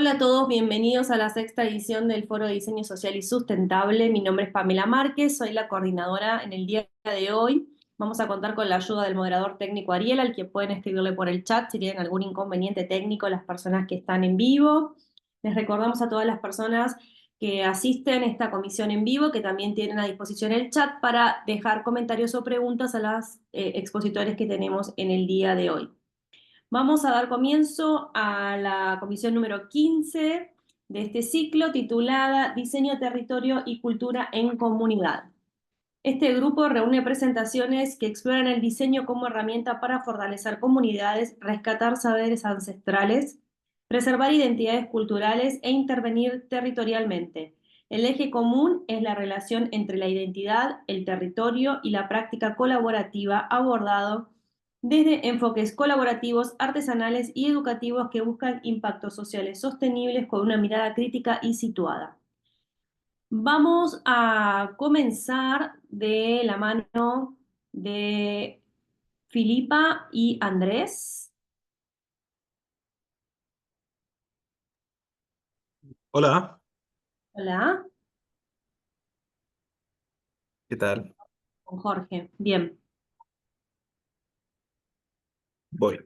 Hola a todos, bienvenidos a la sexta edición del Foro de Diseño Social y Sustentable. Mi nombre es Pamela Márquez, soy la coordinadora en el día de hoy. Vamos a contar con la ayuda del moderador técnico Ariel, al que pueden escribirle por el chat si tienen algún inconveniente técnico las personas que están en vivo. Les recordamos a todas las personas que asisten a esta comisión en vivo que también tienen a disposición el chat para dejar comentarios o preguntas a las expositores que tenemos en el día de hoy. Vamos a dar comienzo a la comisión número 15 de este ciclo titulada Diseño, Territorio y Cultura en Comunidad. Este grupo reúne presentaciones que exploran el diseño como herramienta para fortalecer comunidades, rescatar saberes ancestrales, preservar identidades culturales e intervenir territorialmente. El eje común es la relación entre la identidad, el territorio y la práctica colaborativa abordado desde enfoques colaborativos, artesanales y educativos que buscan impactos sociales sostenibles con una mirada crítica y situada. Vamos a comenzar de la mano de Filipa y Andrés. Hola, Hola, ¿qué tal? con Jorge. Bien. Voy.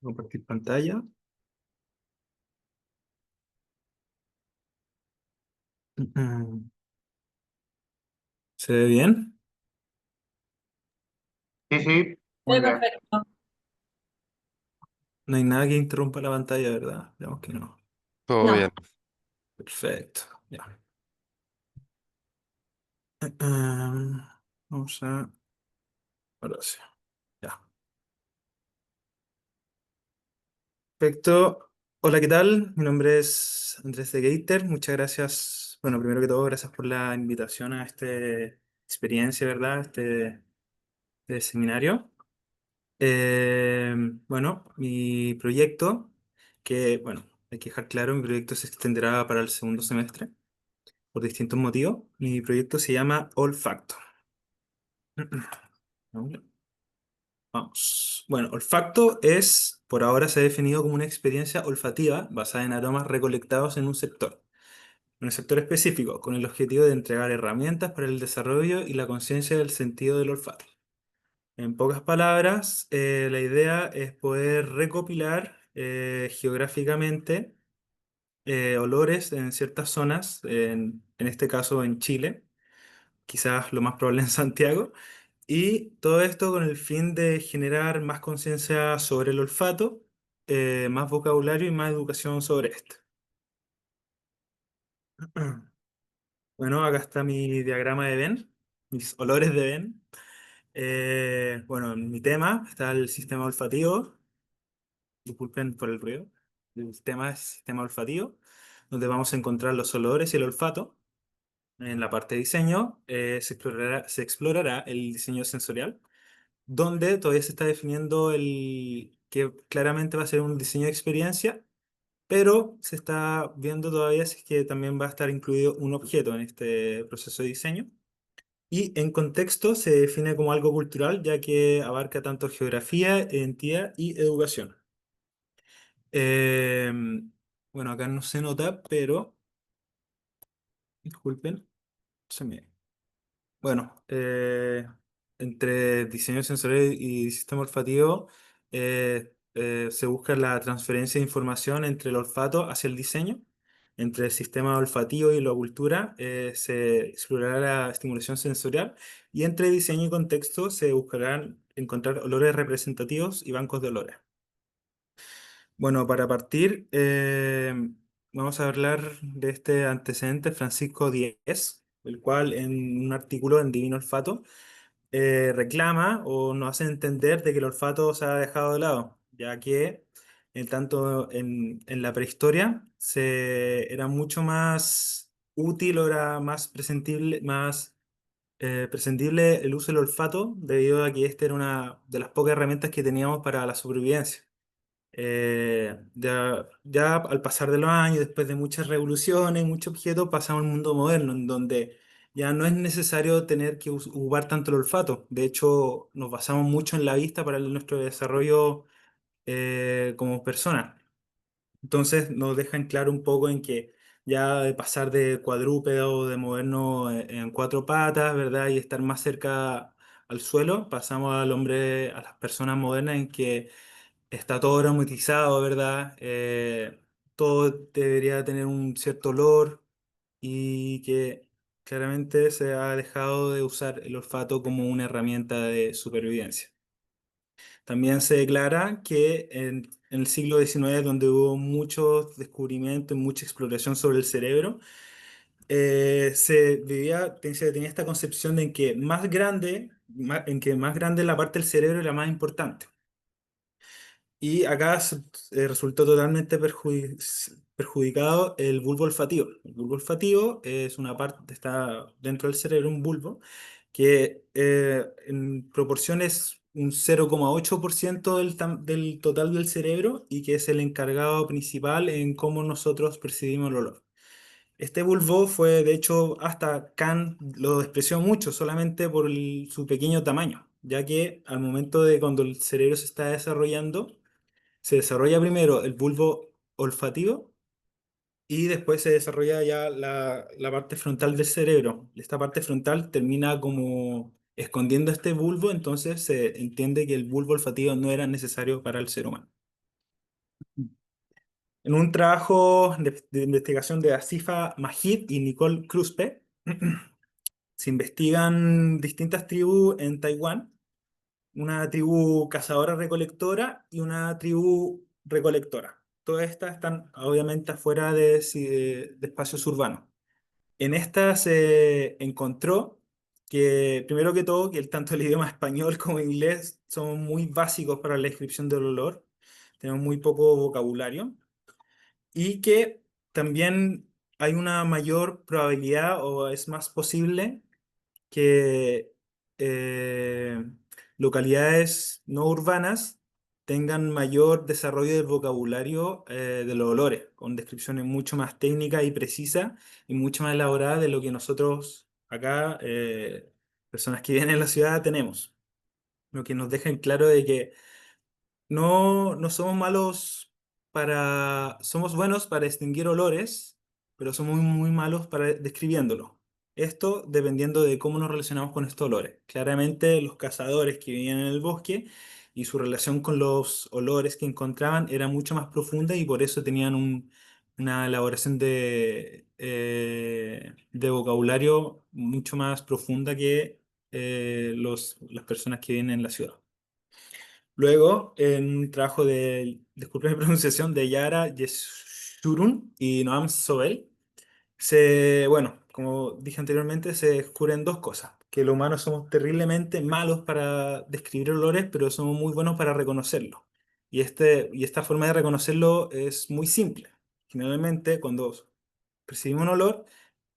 Compartir pantalla. ¿Se ve bien? Sí, sí, muy bien. Perfecto. No hay nada que interrumpa la pantalla, ¿verdad? Digamos que no. Todo No, bien. Perfecto. Ya. Vamos a... Ahora sí. Ya. Perfecto. Hola, ¿qué tal? Mi nombre es Andrés de Gator. Muchas gracias. Bueno, primero que todo, gracias por la invitación a esta experiencia, ¿verdad? Este seminario. Eh, bueno, mi proyecto, que, bueno, hay que dejar claro, mi proyecto se extenderá para el segundo semestre por distintos motivos. Mi proyecto se llama Olfacto. Vamos. Bueno, olfacto es, por ahora se ha definido como una experiencia olfativa basada en aromas recolectados en un sector específico, con el objetivo de entregar herramientas para el desarrollo y la conciencia del sentido del olfato. En pocas palabras, la idea es poder recopilar geográficamente olores en ciertas zonas, en este caso en Chile, quizás lo más probable en Santiago, y todo esto con el fin de generar más conciencia sobre el olfato, más vocabulario y más educación sobre esto. Bueno, acá está mi diagrama de Venn, mis olores de Venn. Bueno, en mi tema está el sistema olfativo. Disculpen por el ruido. El tema es sistema olfativo, donde vamos a encontrar los olores y el olfato. En la parte de diseño se explorará el diseño sensorial, donde todavía se está definiendo el que claramente va a ser un diseño de experiencia, pero se está viendo todavía si es que también va a estar incluido un objeto en este proceso de diseño. Y en contexto se define como algo cultural, ya que abarca tanto geografía, identidad y educación. Eh, bueno, acá no se nota, pero disculpen, se me... Bueno, entre diseño sensorial y sistema olfativo se busca la transferencia de información entre el olfato hacia el diseño. Entre el sistema olfativo y la cultura se explorará la estimulación sensorial y entre diseño y contexto se buscarán encontrar olores representativos y bancos de olores. Bueno, para partir, vamos a hablar de este antecedente Francisco Diez, el cual en un artículo en Divino Olfato reclama o nos hace entender de que el olfato se ha dejado de lado, ya que tanto en la prehistoria era mucho más útil o era más prescindible el uso del olfato, debido a que esta era una de las pocas herramientas que teníamos para la supervivencia. Ya al pasar de los años, después de muchas revoluciones, muchos objetos, pasamos al mundo moderno, en donde ya no es necesario tener que ocupar tanto el olfato. De hecho, nos basamos mucho en la vista para nuestro desarrollo como personas. Entonces nos dejan claro un poco en que ya de pasar de cuadrúpedo, de movernos en cuatro patas, ¿verdad? Y estar más cerca al suelo, pasamos al hombre, a las personas modernas en que está todo aromatizado, ¿verdad? Todo debería tener un cierto olor y que claramente se ha dejado de usar el olfato como una herramienta de supervivencia. También se declara que en el siglo XIX, donde hubo muchos descubrimientos y mucha exploración sobre el cerebro, se tenía esta concepción de que más grande, en que más grande la parte del cerebro era más importante. Y acá resultó totalmente perjudicado el bulbo olfativo. El bulbo olfativo es una parte, está dentro del cerebro, un bulbo, que en proporciones un 0,8% del total del cerebro y que es el encargado principal en cómo nosotros percibimos el olor. Este bulbo fue, de hecho, hasta Kant lo despreció mucho solamente por su pequeño tamaño, ya que al momento de cuando el cerebro se está desarrollando, se desarrolla primero el bulbo olfativo y después se desarrolla ya la parte frontal del cerebro. Esta parte frontal termina como escondiendo este bulbo, entonces se entiende que el bulbo olfativo no era necesario para el ser humano. En un trabajo de investigación de Asifa Majid y Nicole Kruspe, se investigan distintas tribus en Taiwán, una tribu cazadora-recolectora y una tribu recolectora. Todas estas están obviamente afuera de espacios urbanos. En esta se encontró que, primero que todo, que tanto el idioma español como el inglés son muy básicos para la descripción del olor. Tenemos muy poco vocabulario. Y que también hay una mayor probabilidad o es más posible que eh, localidades no urbanas tengan mayor desarrollo del vocabulario de los olores, con descripciones mucho más técnicas y precisas y mucho más elaboradas de lo que nosotros acá, personas que viven en la ciudad, tenemos. Lo que nos deja en claro de que no somos malos somos buenos para distinguir olores, pero somos muy malos para describiéndolos. Esto dependiendo de cómo nos relacionamos con estos olores. Claramente los cazadores que vivían en el bosque y su relación con los olores que encontraban era mucho más profunda y por eso tenían una elaboración de vocabulario mucho más profunda que las personas que viven en la ciudad. Luego, en un trabajo disculpe mi pronunciación, de Yara Yeshurun y Noam Sobel, bueno, como dije anteriormente, se descubren dos cosas, que los humanos somos terriblemente malos para describir olores, pero somos muy buenos para reconocerlo. Y esta forma de reconocerlo es muy simple. Generalmente, cuando percibimos un olor,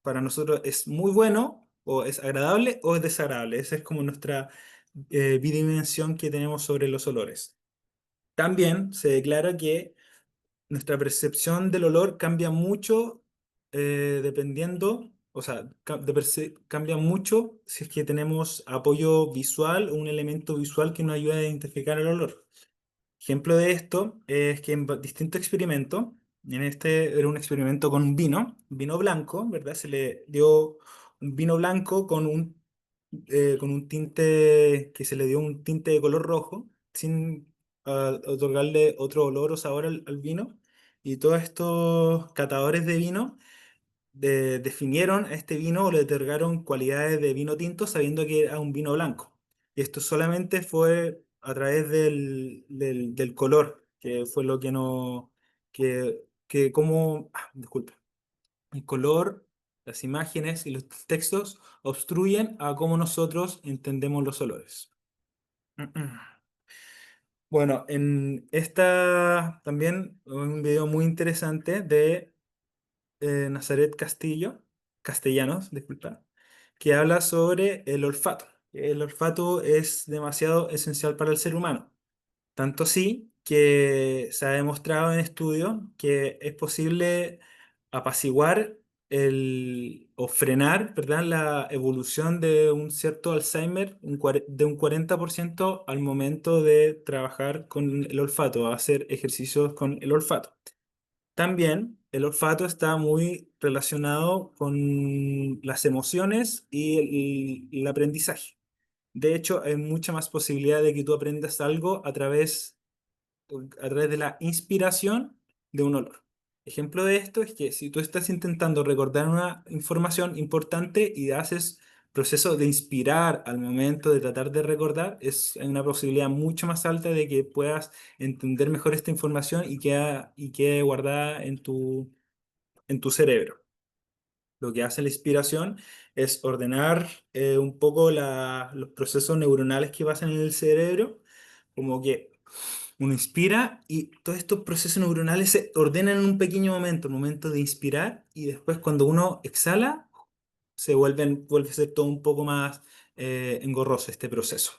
para nosotros es muy bueno, o es agradable, o es desagradable. Esa es como nuestra bidimensión que tenemos sobre los olores. También se declara que nuestra percepción del olor cambia mucho dependiendo, o sea, cambia mucho si es que tenemos apoyo visual o un elemento visual que nos ayuda a identificar el olor. Ejemplo de esto es que en distintos experimentos, en este era un experimento con un vino blanco, ¿verdad? Se le dio un vino blanco con un tinte, que se le dio un tinte de color rojo, sin otorgarle otro olor o sabor al vino. Y todos estos catadores de vino definieron a este vino o le otorgaron cualidades de vino tinto sabiendo que era un vino blanco. Y esto solamente fue a través del color, que fue lo que no, que como, disculpe, el color, las imágenes y los textos obstruyen a cómo nosotros entendemos los olores. Bueno, en esta también un video muy interesante de Nazaret Castellanos, disculpa, que habla sobre el olfato. El olfato es demasiado esencial para el ser humano. Tanto sí que se ha demostrado en estudios que es posible apaciguar o frenar, ¿verdad?, la evolución de un cierto Alzheimer de un 40% al momento de trabajar con el olfato, hacer ejercicios con el olfato. También el olfato está muy relacionado con las emociones y el aprendizaje. De hecho, hay mucha más posibilidad de que tú aprendas algo a través de la inspiración de un olor. Ejemplo de esto es que si tú estás intentando recordar una información importante y haces proceso de inspirar al momento de tratar de recordar, es una posibilidad mucho más alta de que puedas entender mejor esta información y quede guardada en tu cerebro. Lo que hace la inspiración es ordenar un poco los procesos neuronales que pasan en el cerebro, como que uno inspira y todos estos procesos neuronales se ordenan en un pequeño momento, el momento de inspirar, y después cuando uno exhala, vuelve a ser todo un poco más engorroso este proceso.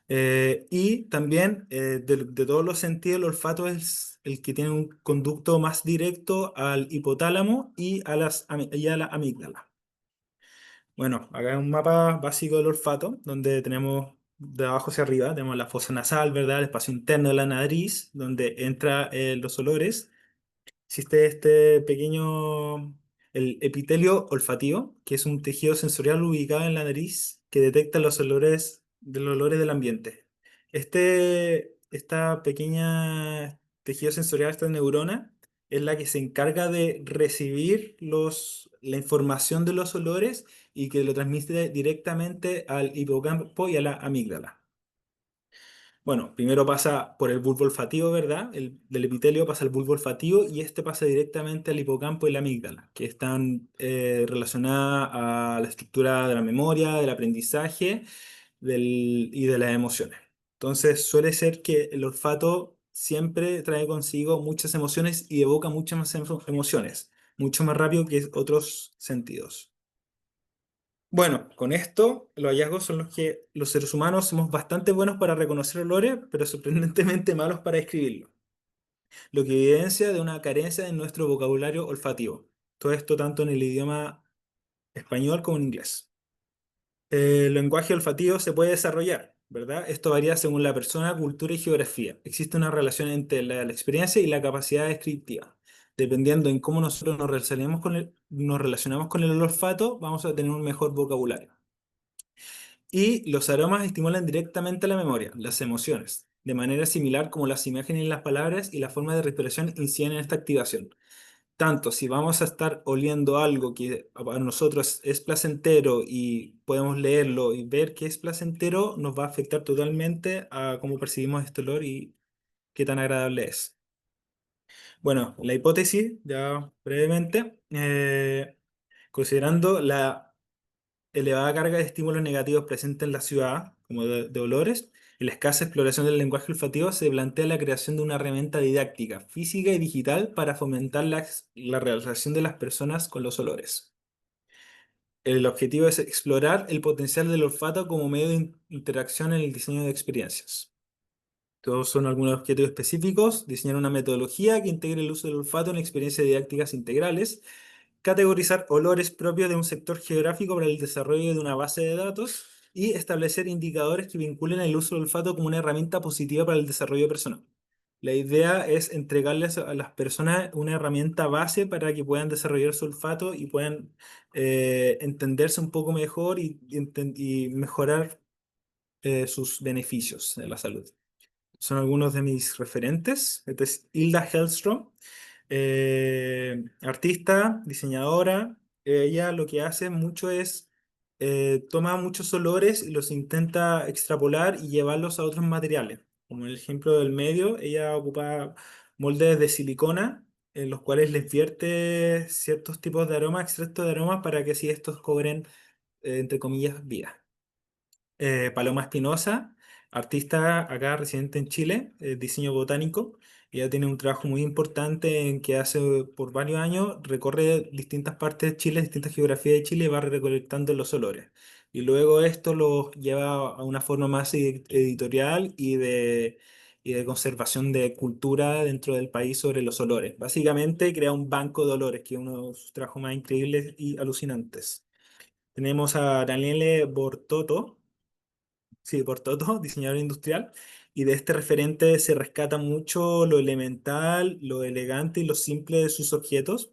Y también de todos los sentidos, el olfato es el que tiene un conducto más directo al hipotálamo y a la amígdala. Bueno, acá hay un mapa básico del olfato, donde tenemos de abajo hacia arriba, tenemos la fosa nasal, ¿verdad? El espacio interno de la nariz, donde entran los olores. Existe este pequeño, el epitelio olfativo, que es un tejido sensorial ubicado en la nariz que detecta los olores del ambiente. Esta pequeña tejido sensorial, esta neurona, es la que se encarga de recibir la información de los olores y que lo transmite directamente al hipocampo y a la amígdala. Bueno, primero pasa por el bulbo olfativo, ¿verdad? Del epitelio pasa al bulbo olfativo y este pasa directamente al hipocampo y la amígdala, que están relacionadas a la estructura de la memoria, del aprendizaje y de las emociones. Entonces, suele ser que el olfato siempre trae consigo muchas emociones y evoca muchas más emociones, mucho más rápido que otros sentidos. Bueno, con esto los hallazgos son los que los seres humanos somos bastante buenos para reconocer olores, pero sorprendentemente malos para describirlos, lo que evidencia de una carencia en nuestro vocabulario olfativo. Todo esto tanto en el idioma español como en inglés. El lenguaje olfativo se puede desarrollar, ¿verdad? Esto varía según la persona, cultura y geografía. Existe una relación entre la experiencia y la capacidad descriptiva. Dependiendo en cómo nosotros nos relacionamos con el olfato, vamos a tener un mejor vocabulario. Y los aromas estimulan directamente la memoria, las emociones, de manera similar como las imágenes y las palabras y la forma de respiración inciden en esta activación. Tanto si vamos a estar oliendo algo que para nosotros es placentero y podemos leerlo y ver que es placentero, nos va a afectar totalmente a cómo percibimos este olor y qué tan agradable es. Bueno, la hipótesis, ya brevemente, considerando la elevada carga de estímulos negativos presente en la ciudad, como de olores, y la escasa exploración del lenguaje olfativo, se plantea la creación de una herramienta didáctica, física y digital para fomentar la relación de las personas con los olores. El objetivo es explorar el potencial del olfato como medio de interacción en el diseño de experiencias. Todos son algunos objetivos específicos: diseñar una metodología que integre el uso del olfato en experiencias didácticas integrales, categorizar olores propios de un sector geográfico para el desarrollo de una base de datos y establecer indicadores que vinculen el uso del olfato como una herramienta positiva para el desarrollo personal. La idea es entregarles a las personas una herramienta base para que puedan desarrollar su olfato y puedan entenderse un poco mejor y mejorar sus beneficios de la salud. Son algunos de mis referentes. Esta es Hilda Hellstrom, artista, diseñadora. Ella lo que hace mucho es toma muchos olores y los intenta extrapolar y llevarlos a otros materiales. Como el ejemplo del medio, ella ocupa moldes de silicona en los cuales les vierte ciertos tipos de aromas, extractos de aromas, para que así estos cobren, entre comillas, vida. Paloma Espinosa, artista acá residente en Chile, diseño botánico. Ella tiene un trabajo muy importante en que hace por varios años recorre distintas partes de Chile, distintas geografías de Chile y va recolectando los olores. Y luego esto lo lleva a una forma más editorial y de conservación de cultura dentro del país sobre los olores. Básicamente crea un banco de olores, que es uno de sus trabajos más increíbles y alucinantes. Tenemos a Daniele Bortotto. Sí, por todo, diseñador industrial. y de este referente se rescata mucho lo elemental, lo elegante y lo simple de sus objetos.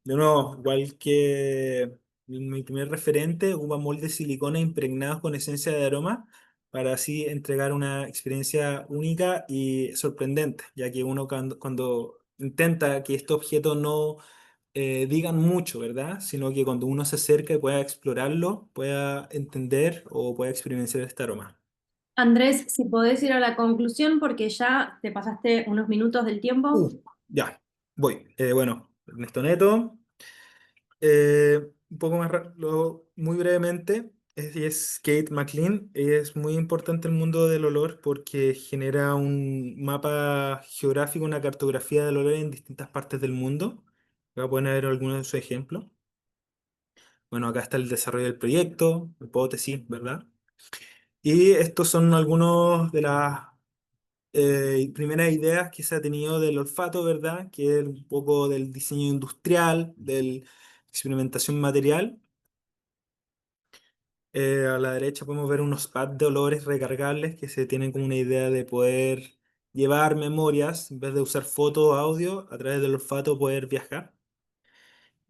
De nuevo, igual que mi primer referente, usa moldes de silicona impregnados con esencia de aroma para así entregar una experiencia única y sorprendente, ya que uno cuando intenta que estos objetos no digan mucho, ¿verdad? Sino que cuando uno se acerca y pueda explorarlo, pueda entender o pueda experimentar este aroma. Andrés, si podés ir a la conclusión porque ya te pasaste unos minutos del tiempo. Ya, voy. Bueno, Ernesto Neto. Un poco más, muy brevemente, es Kate McLean. Es muy importante el mundo del olor porque genera un mapa geográfico, una cartografía del olor en distintas partes del mundo. Voy a poner algunos de sus ejemplos. Bueno, acá está el desarrollo del proyecto, hipótesis, ¿verdad? Y estos son algunos de las primeras ideas que se ha tenido del olfato, ¿verdad? Que es un poco del diseño industrial, de la experimentación material. A la derecha podemos ver unos pads de olores recargables que se tienen como una idea de poder llevar memorias, en vez de usar foto o audio, a través del olfato poder viajar.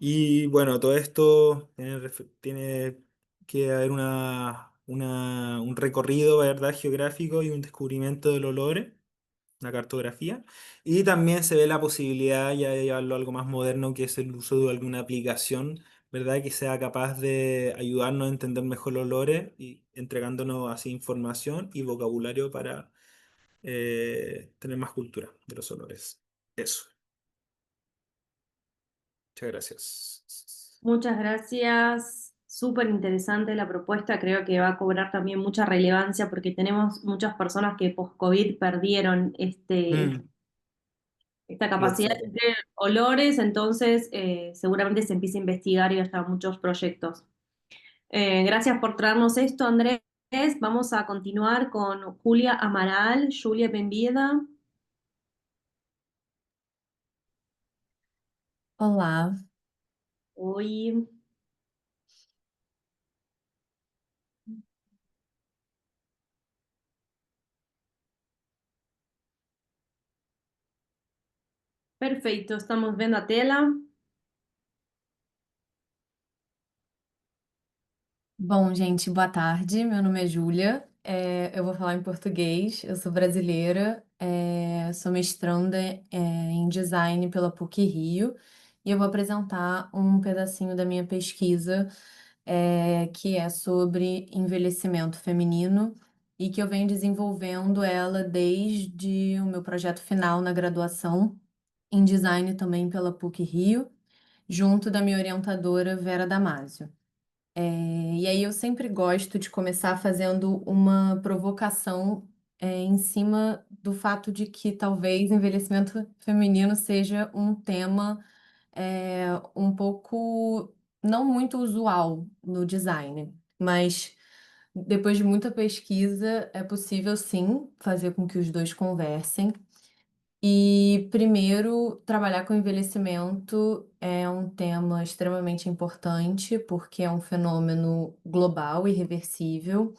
Y bueno, todo esto tiene que haber un recorrido, ¿verdad? Geográfico y un descubrimiento del olor, una cartografía. Y también se ve la posibilidad ya de llevarlo a algo más moderno, que es el uso de alguna aplicación, ¿verdad? Que sea capaz de ayudarnos a entender mejor los olores y entregándonos así información y vocabulario para tener más cultura de los olores. Eso. Muchas gracias. Muchas gracias. Súper interesante la propuesta. Creo que va a cobrar también mucha relevancia porque tenemos muchas personas que post-COVID perdieron Mm, esta el capacidad de olfato. sentir olores, entonces seguramente se empieza a investigar y hasta muchos proyectos. Gracias por traernos esto, Andrés. Vamos a continuar con Julia Amaral. Julia, bienvenida. Olá, Oi. Perfeito, estamos vendo a tela. bom, gente, boa tarde. Meu nome é Júlia. Eu vou falar em português. Eu sou brasileira, sou mestranda, em design pela PUC Rio e eu vou apresentar um pedacinho da minha pesquisa, que é sobre envelhecimento feminino e que eu venho desenvolvendo ela desde o meu projeto final na graduação em design também pela PUC Rio, junto da minha orientadora Vera Damasio. E aí eu sempre gosto de começar fazendo uma provocação, em cima do fato de que talvez envelhecimento feminino seja um tema, um pouco não muito usual no design, mas depois de muita pesquisa é possível sim fazer com que os 2 conversem. E primeiro, trabalhar com envelhecimento é um tema extremamente importante, porque é um fenômeno global e irreversível.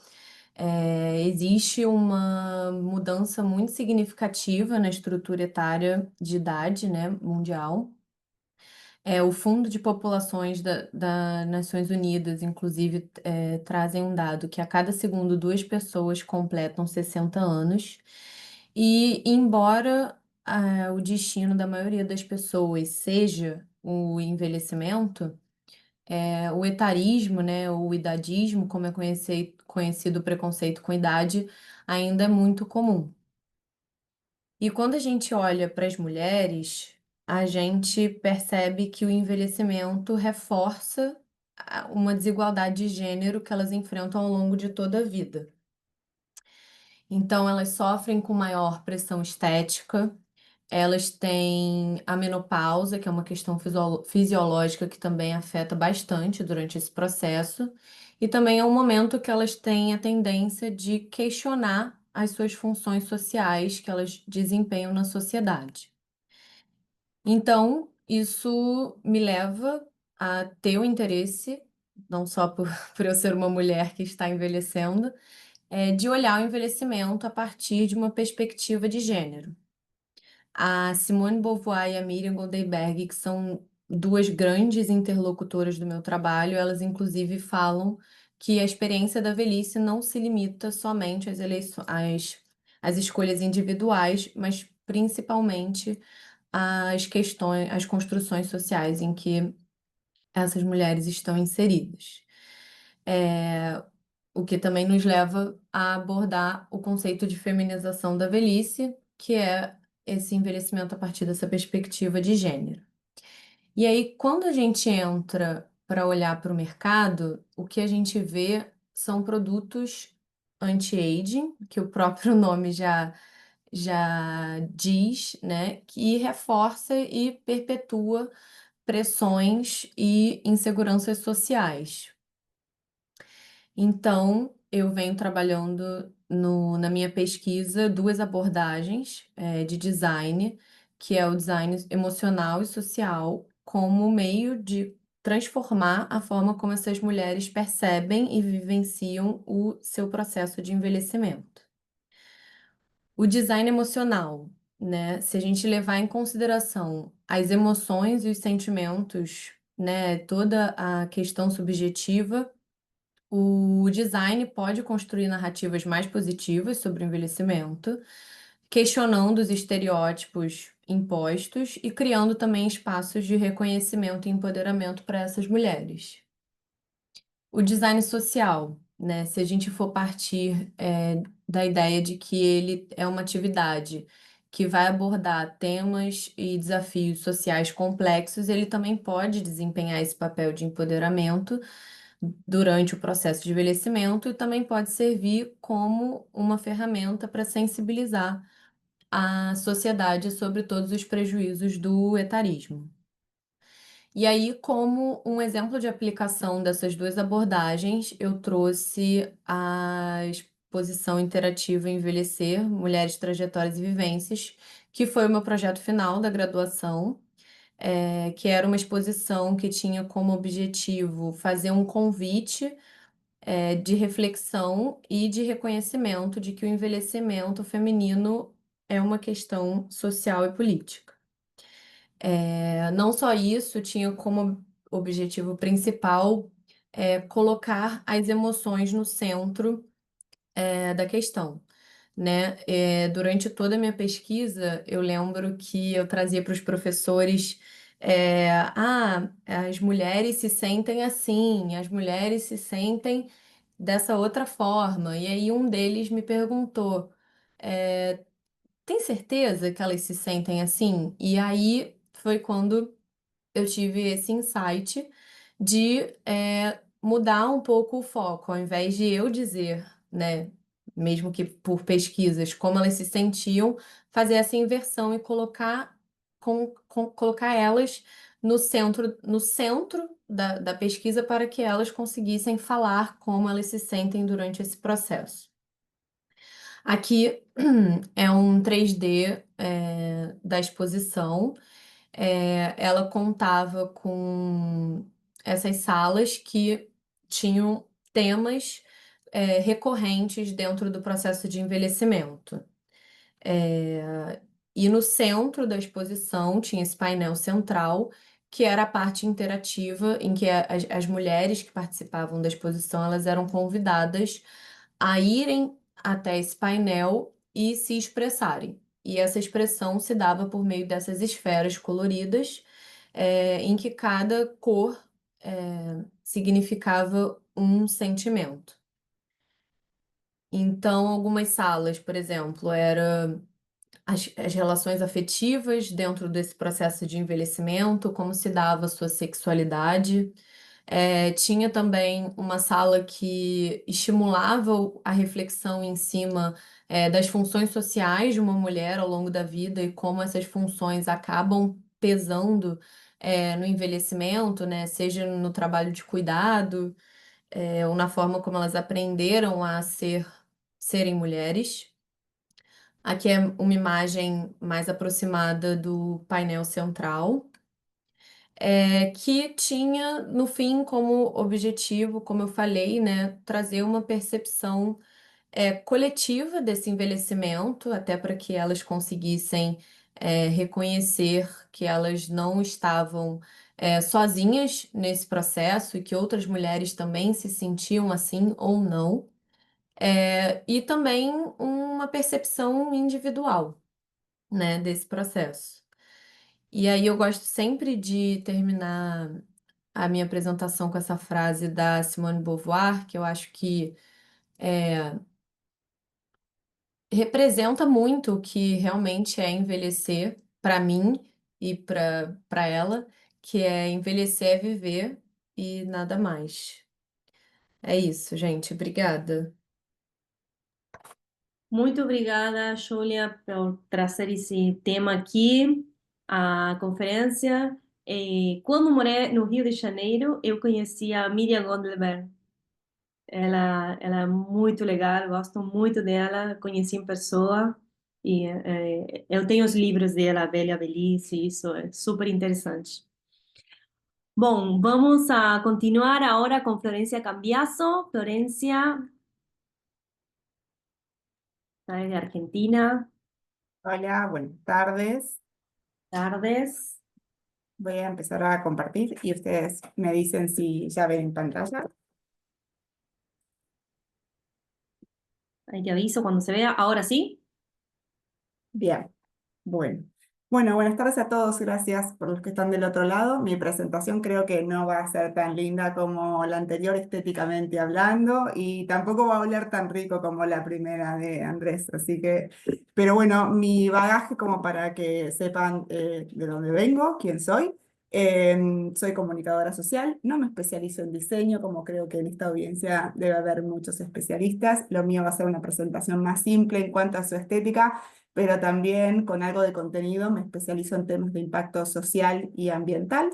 Existe uma mudança muito significativa na estrutura etária de idade, né, mundial. O Fundo de Populações da Nações Unidas, inclusive, trazem um dado que a cada segundo 2 pessoas completam 60 anos. E embora, o destino da maioria das pessoas seja o envelhecimento, o etarismo, né, o idadismo, como é conhecido o preconceito com idade, ainda é muito comum. E quando a gente olha para as mulheres, a gente percebe que o envelhecimento reforça uma desigualdade de gênero que elas enfrentam ao longo de toda a vida. Então, elas sofrem com maior pressão estética, elas têm a menopausa, que é uma questão fisiológica que também afeta bastante durante esse processo, e também é um momento que elas têm a tendência de questionar as suas funções sociais que elas desempenham na sociedade. Então, isso me leva a ter o interesse, não só por, por eu ser uma mulher que está envelhecendo, de olhar o envelhecimento a partir de uma perspectiva de gênero. A Simone Beauvoir e a Miriam Goldberg, que são duas grandes interlocutoras do meu trabalho, elas inclusive falam que a experiência da velhice não se limita somente às escolhas individuais, mas principalmente às questões, às construções sociais em que essas mulheres estão inseridas. O que também nos leva a abordar o conceito de feminização da velhice, que é esse envelhecimento a partir dessa perspectiva de gênero. E aí, quando a gente entra para olhar para o mercado, o que a gente vê são produtos anti-aging, que o próprio nome já diz, né, que reforça e perpetua pressões e inseguranças sociais. Então, eu venho trabalhando na minha pesquisa duas abordagens de design, que é o design emocional e social, como meio de transformar a forma como essas mulheres percebem e vivenciam o seu processo de envelhecimento. O design emocional, né? Se a gente levar em consideração as emoções e os sentimentos, né, toda a questão subjetiva, o design pode construir narrativas mais positivas sobre o envelhecimento, questionando os estereótipos impostos e criando também espaços de reconhecimento e empoderamento para essas mulheres. O design social, né? Se a gente for partir da ideia de que ele é uma atividade que vai abordar temas e desafios sociais complexos, ele também pode desempenhar esse papel de empoderamento durante o processo de envelhecimento e também pode servir como uma ferramenta para sensibilizar a sociedade sobre todos os prejuízos do etarismo. E aí, como um exemplo de aplicação dessas duas abordagens, eu trouxe a exposição interativa Envelhecer, Mulheres, Trajetórias e Vivências, que foi o meu projeto final da graduação, que era uma exposição que tinha como objetivo fazer um convite de reflexão e de reconhecimento de que o envelhecimento feminino é uma questão social e política. Não só isso, tinha como objetivo principal colocar as emoções no centro da questão, né? Durante toda a minha pesquisa, eu lembro que eu trazia para os professores, as mulheres se sentem assim, as mulheres se sentem dessa outra forma. E aí um deles me perguntou, tem certeza que elas se sentem assim? E aí foi quando eu tive esse insight de mudar um pouco o foco, ao invés de eu dizer, né, mesmo que por pesquisas, como elas se sentiam, fazer essa inversão e colocar elas no centro da pesquisa para que elas conseguissem falar como elas se sentem durante esse processo. Aqui é um 3D da exposição. Ela contava com essas salas que tinham temas recorrentes dentro do processo de envelhecimento. E no centro da exposição tinha esse painel central, que era a parte interativa, em que as mulheres que participavam da exposição, elas eram convidadas a irem até esse painel e se expressarem. E essa expressão se dava por meio dessas esferas coloridas, em que cada cor significava um sentimento. Então, algumas salas, por exemplo, era as relações afetivas dentro desse processo de envelhecimento, como se dava a sua sexualidade. Tinha também uma sala que estimulava a reflexão em cima, das funções sociais de uma mulher ao longo da vida e como essas funções acabam pesando, no envelhecimento, né? Seja no trabalho de cuidado, ou na forma como elas aprenderam a serem mulheres. Aqui é uma imagem mais aproximada do painel central, que tinha, no fim, como objetivo, como eu falei, né, trazer uma percepção coletiva desse envelhecimento, até para que elas conseguissem reconhecer que elas não estavam sozinhas nesse processo e que outras mulheres também se sentiam assim ou não. E também uma percepção individual, né, desse processo. E aí eu gosto sempre de terminar a minha apresentação com essa frase da Simone de Beauvoir, que eu acho que representa muito o que realmente é envelhecer para mim e para ela, que é envelhecer é viver e nada mais. É isso, gente. Obrigada. Muito obrigada, Júlia, por trazer esse tema aqui à conferência. Quando morei no Rio de Janeiro, eu conheci a Miriam Gondelberg. Ela é muito legal, gosto muito dela, conheci em pessoa. E eu tenho os livros dela, A Bela e a Velhice, isso é super interessante. Bom, vamos a continuar agora com Florencia Cambiaso. Florencia, de Argentina. Hola, buenas tardes. Tardes. Voy a empezar a compartir y ustedes me dicen si ya ven en pantalla. Ahí te aviso cuando se vea. Ahora sí. Bien, bueno. Bueno, buenas tardes a todos. Gracias por los que están del otro lado. Mi presentación creo que no va a ser tan linda como la anterior estéticamente hablando y tampoco va a hablar tan rico como la primera de Andrés. Así que, pero bueno, mi bagaje como para que sepan de dónde vengo, quién soy. Soy comunicadora social, no me especializo en diseño, como creo que en esta audiencia debe haber muchos especialistas. Lo mío va a ser una presentación más simple en cuanto a su estética, pero también con algo de contenido. Me especializo en temas de impacto social y ambiental.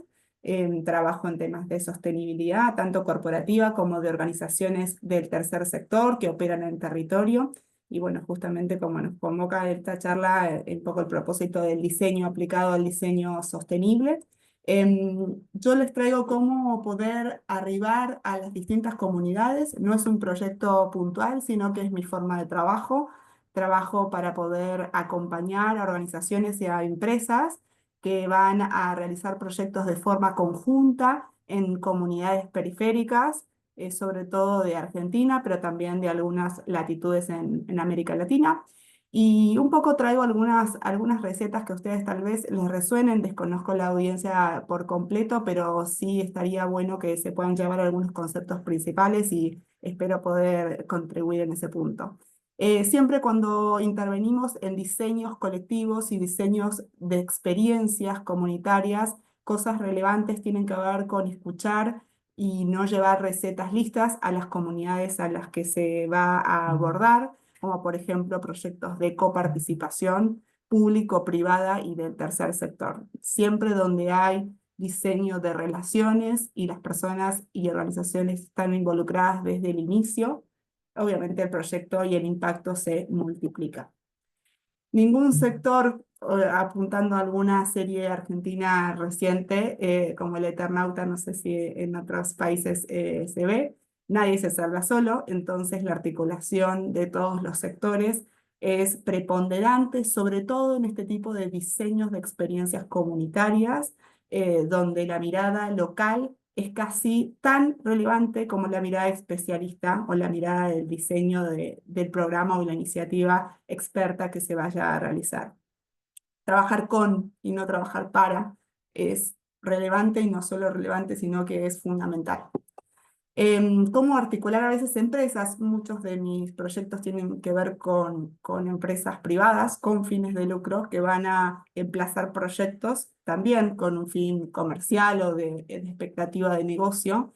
Trabajo en temas de sostenibilidad, tanto corporativa como de organizaciones del tercer sector que operan en el territorio. Y bueno, justamente como nos convoca esta charla, un poco el propósito del diseño aplicado al diseño sostenible. Yo les traigo cómo poder arribar a las distintas comunidades. No es un proyecto puntual, sino que es mi forma de trabajo. Trabajo para poder acompañar a organizaciones y a empresas que van a realizar proyectos de forma conjunta en comunidades periféricas, sobre todo de Argentina, pero también de algunas latitudes en América Latina. Y un poco traigo algunas recetas que a ustedes tal vez les resuenen. Desconozco la audiencia por completo, pero sí estaría bueno que se puedan llevar algunos conceptos principales y espero poder contribuir en ese punto. Siempre cuando intervenimos en diseños colectivos y diseños de experiencias comunitarias, cosas relevantes tienen que ver con escuchar y no llevar recetas listas a las comunidades a las que se va a abordar, como por ejemplo proyectos de coparticipación público-privada y del tercer sector. Siempre donde hay diseño de relaciones y las personas y organizaciones están involucradas desde el inicio, obviamente el proyecto y el impacto se multiplica. Ningún sector, apuntando a alguna serie argentina reciente, como El Eternauta, no sé si en otros países se ve, nadie se salva solo, entonces la articulación de todos los sectores es preponderante, sobre todo en este tipo de diseños de experiencias comunitarias, donde la mirada local es casi tan relevante como la mirada especialista o la mirada del diseño del programa o la iniciativa experta que se vaya a realizar. Trabajar con y no trabajar para es relevante, y no solo relevante, sino que es fundamental. ¿Cómo articular a veces empresas? Muchos de mis proyectos tienen que ver con empresas privadas, con fines de lucro, que van a emplazar proyectos también con un fin comercial o de expectativa de negocio,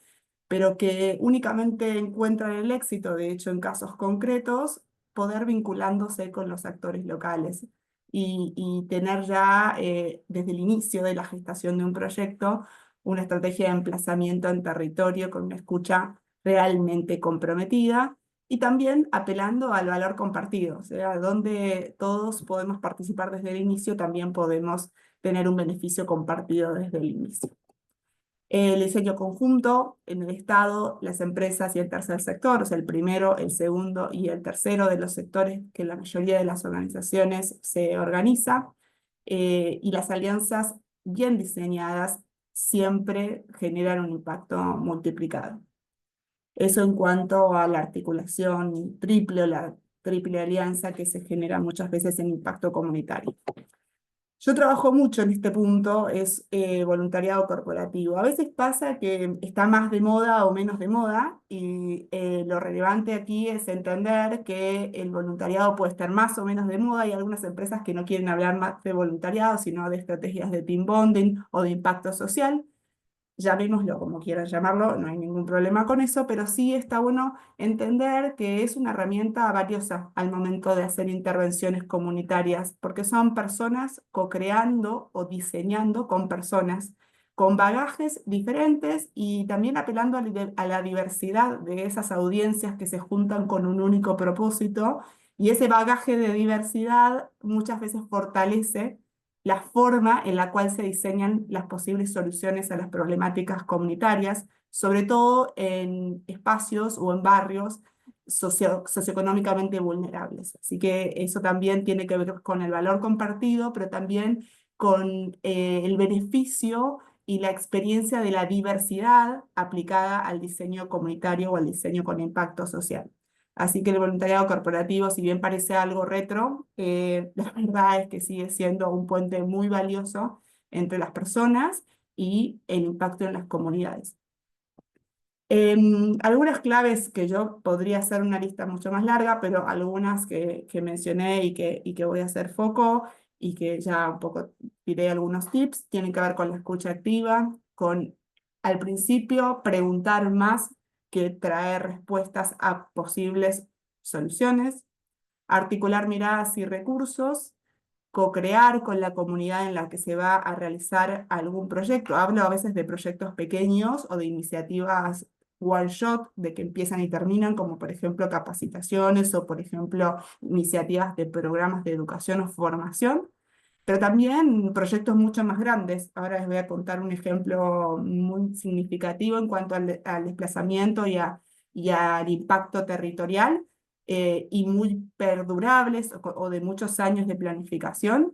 pero que únicamente encuentran el éxito, de hecho, en casos concretos, poder vinculándose con los actores locales y tener ya desde el inicio de la gestación de un proyecto una estrategia de emplazamiento en territorio con una escucha realmente comprometida y también apelando al valor compartido, o sea, donde todos podemos participar desde el inicio, también podemos tener un beneficio compartido desde el inicio. El diseño conjunto en el Estado, las empresas y el tercer sector, o sea, el primero, el segundo y el tercero de los sectores que la mayoría de las organizaciones se organiza, y las alianzas bien diseñadas siempre generan un impacto multiplicado. Eso en cuanto a la articulación triple o la triple alianza que se genera muchas veces en impacto comunitario. Yo trabajo mucho en este punto, es voluntariado corporativo. A veces pasa que está más de moda o menos de moda y lo relevante aquí es entender que el voluntariado puede estar más o menos de moda. Hay algunas empresas que no quieren hablar más de voluntariado, sino de estrategias de team bonding o de impacto social. Llamémoslo como quieran llamarlo, no hay ningún problema con eso, pero sí está bueno entender que es una herramienta valiosa al momento de hacer intervenciones comunitarias, porque son personas co-creando o diseñando con personas con bagajes diferentes y también apelando a la diversidad de esas audiencias que se juntan con un único propósito, y ese bagaje de diversidad muchas veces fortalece la forma en la cual se diseñan las posibles soluciones a las problemáticas comunitarias, sobre todo en espacios o en barrios socioeconómicamente vulnerables. Así que eso también tiene que ver con el valor compartido, pero también con el beneficio y la experiencia de la diversidad aplicada al diseño comunitario o al diseño con impacto social. Así que el voluntariado corporativo, si bien parece algo retro, la verdad es que sigue siendo un puente muy valioso entre las personas y el impacto en las comunidades. Algunas claves que yo podría hacer una lista mucho más larga, pero algunas que mencioné y que voy a hacer foco y que ya un poco diré algunos tips, tienen que ver con la escucha activa, con al principio preguntar más que traer respuestas a posibles soluciones, articular miradas y recursos, co-crear con la comunidad en la que se va a realizar algún proyecto. Hablo a veces de proyectos pequeños o de iniciativas one shot, de que empiezan y terminan, como por ejemplo capacitaciones o por ejemplo iniciativas de programas de educación o formación, pero también proyectos mucho más grandes. Ahora les voy a contar un ejemplo muy significativo en cuanto al desplazamiento y al impacto territorial, y muy perdurables o de muchos años de planificación.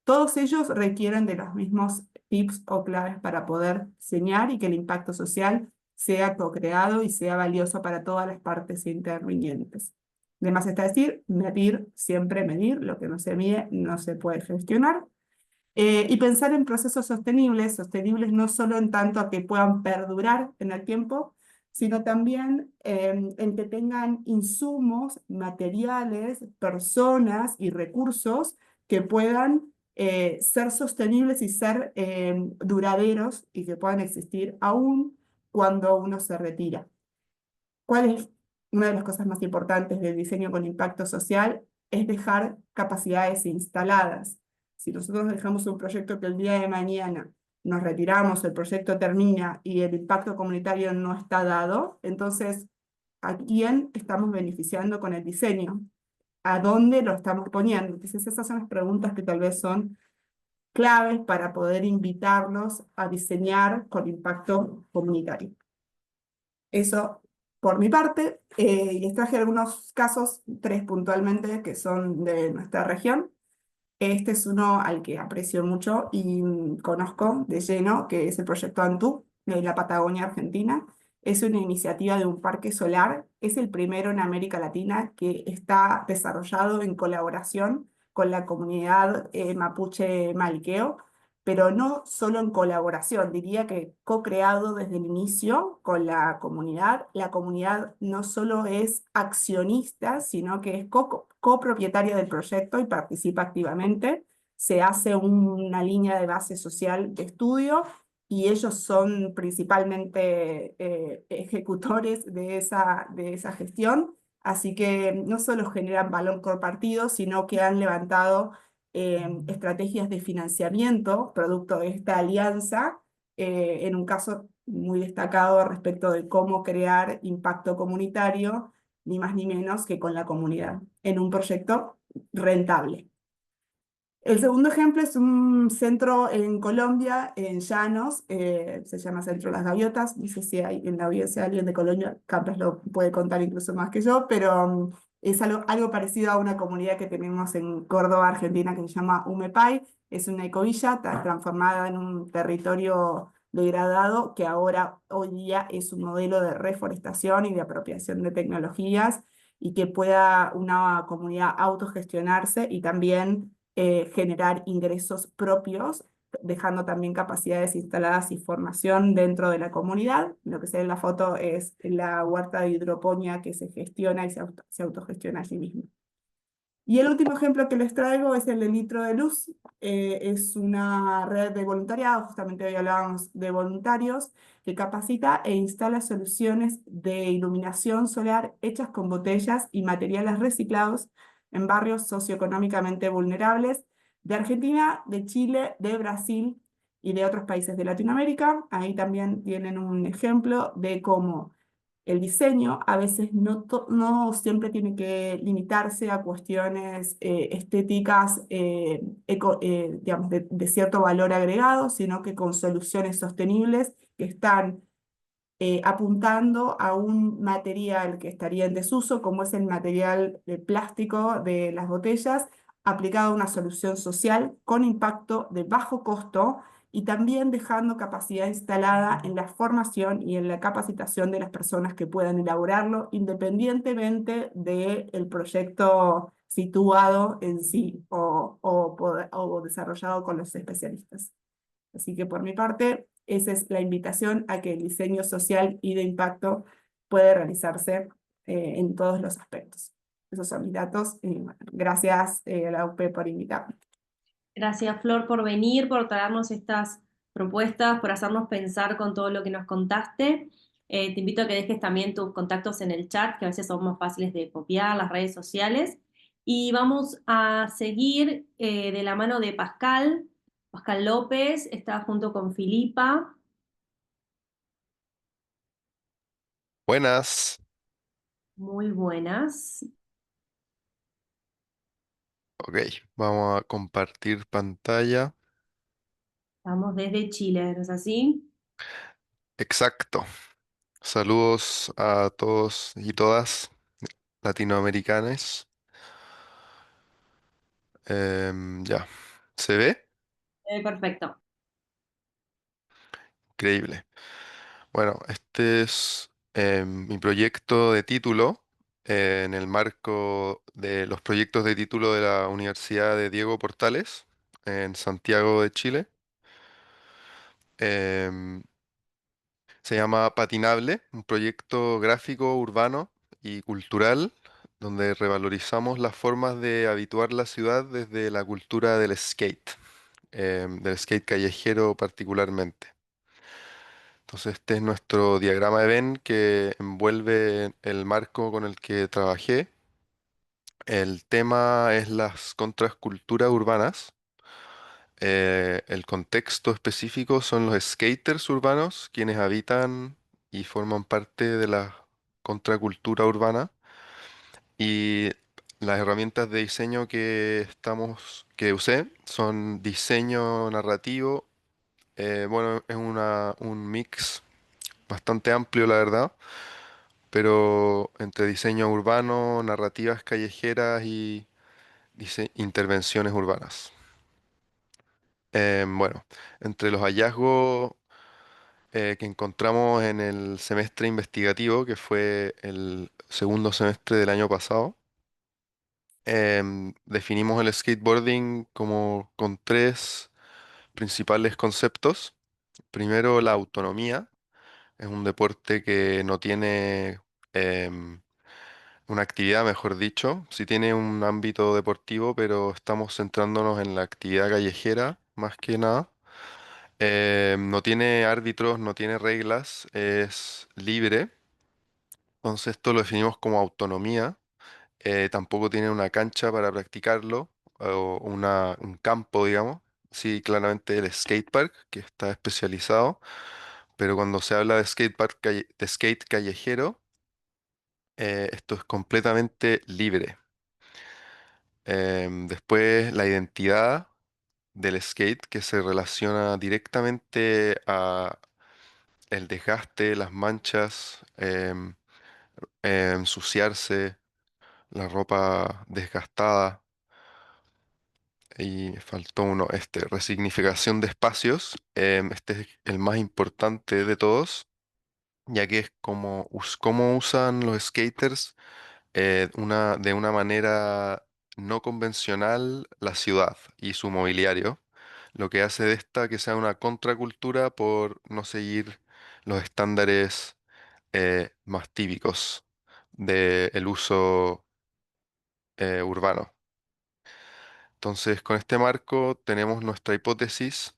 Todos ellos requieren de los mismos tips o claves para poder diseñar y que el impacto social sea co-creado y sea valioso para todas las partes intervinientes. De más está decir, medir, siempre medir, lo que no se mide no se puede gestionar. Y pensar en procesos sostenibles no solo en tanto a que puedan perdurar en el tiempo, sino también en que tengan insumos, materiales, personas y recursos que puedan ser sostenibles y ser duraderos y que puedan existir aún cuando uno se retira. ¿Cuál es una de las cosas más importantes del diseño con impacto social? Es dejar capacidades instaladas. Si nosotros dejamos un proyecto que el día de mañana nos retiramos, el proyecto termina y el impacto comunitario no está dado, entonces, ¿a quién estamos beneficiando con el diseño? ¿A dónde lo estamos poniendo? Entonces, esas son las preguntas que tal vez son claves para poder invitarlos a diseñar con impacto comunitario. Eso por mi parte, y les traje algunos casos, 3 puntualmente, que son de nuestra región. Este es uno al que aprecio mucho y conozco de lleno, que es el proyecto Antú, de la Patagonia Argentina. Es una iniciativa de un parque solar, es el primero en América Latina que está desarrollado en colaboración con la comunidad mapuche Malqueo, pero no solo en colaboración, diría que co-creado desde el inicio con la comunidad. La comunidad no solo es accionista, sino que es copropietaria del proyecto y participa activamente. Se hace una línea de base social de estudio y ellos son principalmente ejecutores de esa gestión. Así que no solo generan valor compartido, sino que han levantado estrategias de financiamiento producto de esta alianza, en un caso muy destacado respecto de cómo crear impacto comunitario, ni más ni menos que con la comunidad, en un proyecto rentable. El segundo ejemplo es un centro en Colombia, en Llanos, se llama Centro Las Gaviotas. No sé si hay en la audiencia alguien de Colombia, capaz lo puede contar incluso más que yo, pero es algo parecido a una comunidad que tenemos en Córdoba, Argentina, que se llama Umepay. Es una ecovilla transformada en un territorio degradado que ahora, hoy día, es un modelo de reforestación y de apropiación de tecnologías y que pueda una comunidad autogestionarse y también generar ingresos propios, dejando también capacidades instaladas y formación dentro de la comunidad. Lo que se ve en la foto es la huerta de hidroponía que se gestiona y se autogestiona a sí misma. Y el último ejemplo que les traigo es el de Litro de Luz. Es una red de voluntariado, justamente hoy hablábamos de voluntarios, que capacita e instala soluciones de iluminación solar hechas con botellas y materiales reciclados en barrios socioeconómicamente vulnerables de Argentina, de Chile, de Brasil y de otros países de Latinoamérica. Ahí también tienen un ejemplo de cómo el diseño a veces no siempre tiene que limitarse a cuestiones estéticas, digamos, de cierto valor agregado, sino que con soluciones sostenibles que están apuntando a un material que estaría en desuso, como es el material de plástico de las botellas, aplicado a una solución social con impacto de bajo costo y también dejando capacidad instalada en la formación y en la capacitación de las personas que puedan elaborarlo, independientemente del proyecto situado en sí o desarrollado con los especialistas. Así que por mi parte, esa es la invitación a que el diseño social y de impacto puede realizarse en todos los aspectos. Esos son mis datos. Y bueno, gracias a la UP por invitarme. Gracias, Flor, por venir, por traernos estas propuestas, por hacernos pensar con todo lo que nos contaste. Te invito a que dejes también tus contactos en el chat, que a veces son más fáciles de copiar, las redes sociales. Y vamos a seguir de la mano de Pascal. Pascal López está junto con Filipa. Buenas. Muy buenas. Ok, vamos a compartir pantalla. Estamos desde Chile, ¿no es así? Exacto. Saludos a todos y todas latinoamericanas. Ya. ¿Se ve? Perfecto. Increíble. Bueno, este es mi proyecto de título en el marco de los proyectos de título de la Universidad de Diego Portales en Santiago de Chile. Em, Se llama Patinable, un proyecto gráfico, urbano y cultural donde revalorizamos las formas de habituar la ciudad desde la cultura del skate callejero particularmente. Entonces este es nuestro diagrama de Venn que envuelve el marco con el que trabajé. El tema es las contrasculturas urbanas. El contexto específico son los skaters urbanos, quienes habitan y forman parte de la contracultura urbana. Y las herramientas de diseño que usé son diseño narrativo. Bueno, es un mix bastante amplio, la verdad, pero entre diseño urbano, narrativas callejeras y intervenciones urbanas. Bueno, entre los hallazgos que encontramos en el semestre investigativo, que fue el segundo semestre del año pasado, definimos el skateboarding como con tres principales conceptos. Primero, la autonomía. Es un deporte que no tiene em, una actividad, mejor dicho. Sí tiene un ámbito deportivo, pero estamos centrándonos en la actividad callejera más que nada. No tiene árbitros, no tiene reglas, es libre. Entonces esto lo definimos como autonomía. Tampoco tiene una cancha para practicarlo o un campo, digamos. Sí, claramente el skatepark, que está especializado, pero cuando se habla de de skate callejero, esto es completamente libre. Después, la identidad. del skate que se relaciona directamente a el desgaste, las manchas, ensuciarse, la ropa desgastada. Y faltó uno, resignificación de espacios. Este es el más importante de todos, ya que es como cómo usan los skaters de una manera no convencional la ciudad y su mobiliario, lo que hace de esta que sea una contracultura por no seguir los estándares más típicos del uso urbano. Entonces, con este marco tenemos nuestra hipótesis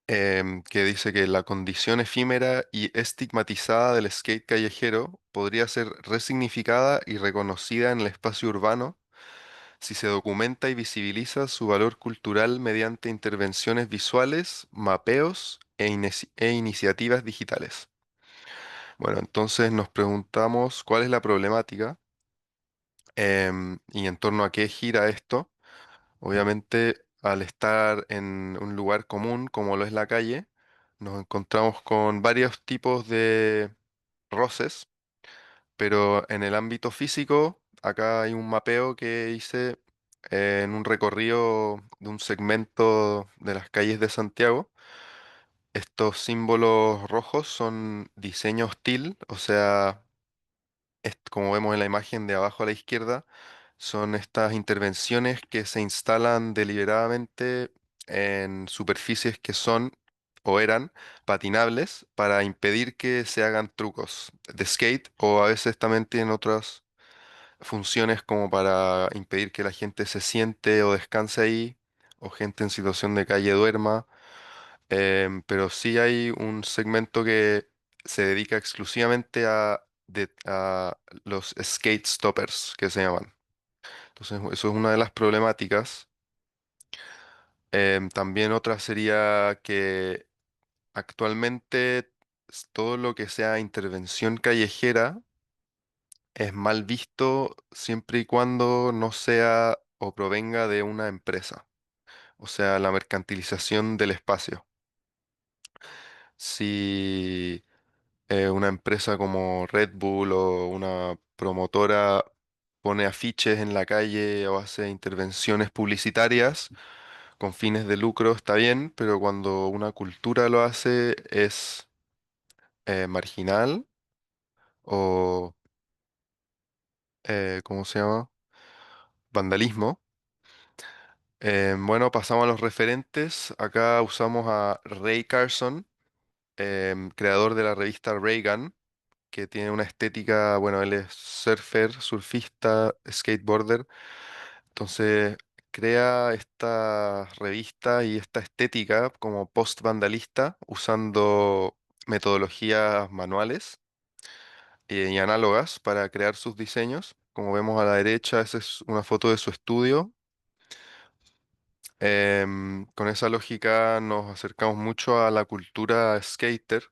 que dice que la condición efímera y estigmatizada del skate callejero podría ser resignificada y reconocida en el espacio urbano si se documenta y visibiliza su valor cultural mediante intervenciones visuales, mapeos e iniciativas digitales. Bueno, entonces nos preguntamos cuál es la problemática y en torno a qué gira esto. Obviamente, al estar en un lugar común como lo es la calle, nos encontramos con varios tipos de roces, pero en el ámbito físico, acá hay un mapeo que hice en un recorrido de un segmento de las calles de Santiago. Estos símbolos rojos son diseño hostil, o sea, como vemos en la imagen de abajo a la izquierda, son estas intervenciones que se instalan deliberadamente en superficies que son o eran patinables para impedir que se hagan trucos de skate o a veces también tienen otras funciones como para impedir que la gente se siente o descanse ahí o gente en situación de calle duerma. Pero sí hay un segmento que se dedica exclusivamente a los skate stoppers que se llaman. Entonces, eso es una de las problemáticas. También otra sería que actualmente todo lo que sea intervención callejera es mal visto siempre y cuando no sea o provenga de una empresa, o sea, la mercantilización del espacio. Si una empresa como Red Bull o una promotora pone afiches en la calle o hace intervenciones publicitarias con fines de lucro, está bien, pero cuando una cultura lo hace es marginal o, ¿cómo se llama? Vandalismo. Bueno, pasamos a los referentes. Acá usamos a Ray Carson, creador de la revista Reagan, que tiene una estética, bueno, él es surfer, surfista, skateboarder. Entonces crea esta revista y esta estética como post-vandalista usando metodologías manuales y análogas para crear sus diseños. Como vemos a la derecha, esa es una foto de su estudio. Con esa lógica nos acercamos mucho a la cultura skater.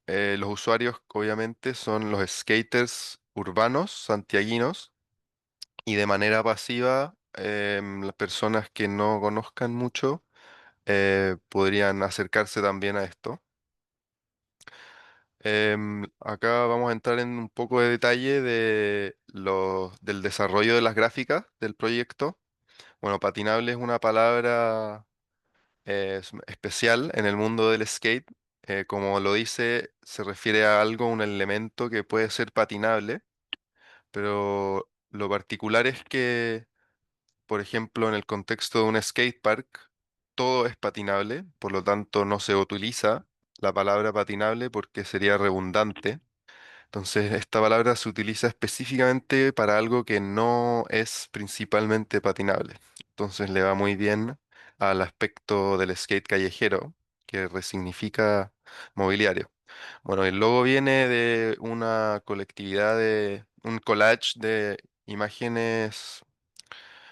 Los usuarios obviamente son los skaters urbanos, santiaguinos, y de manera pasiva las personas que no conozcan mucho podrían acercarse también a esto. Acá vamos a entrar en un poco de detalle del desarrollo de las gráficas del proyecto. Bueno, patinable es una palabra especial en el mundo del skate. Como lo dice, se refiere a algo, un elemento que puede ser patinable, pero lo particular es que, por ejemplo, en el contexto de un skate park, todo es patinable, por lo tanto no se utiliza la palabra patinable porque sería redundante. Entonces, esta palabra se utiliza específicamente para algo que no es principalmente patinable. Entonces, le va muy bien al aspecto del skate callejero, que resignifica mobiliario. Bueno, el logo viene de una colectividad un collage de imágenes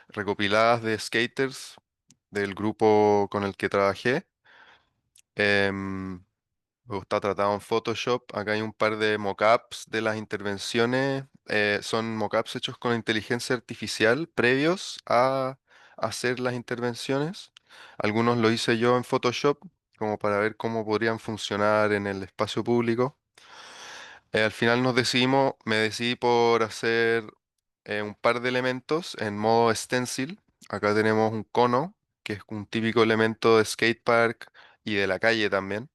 recopiladas de skaters del grupo con el que trabajé. Em, Luego está tratado en Photoshop. Acá hay un par de mockups de las intervenciones. Son mockups hechos con inteligencia artificial previos hacer las intervenciones. Algunos lo hice yo en Photoshop, como para ver cómo podrían funcionar en el espacio público. Al final me decidí por hacer un par de elementos en modo stencil. Acá tenemos un cono, que es un típico elemento de skatepark y de la calle también.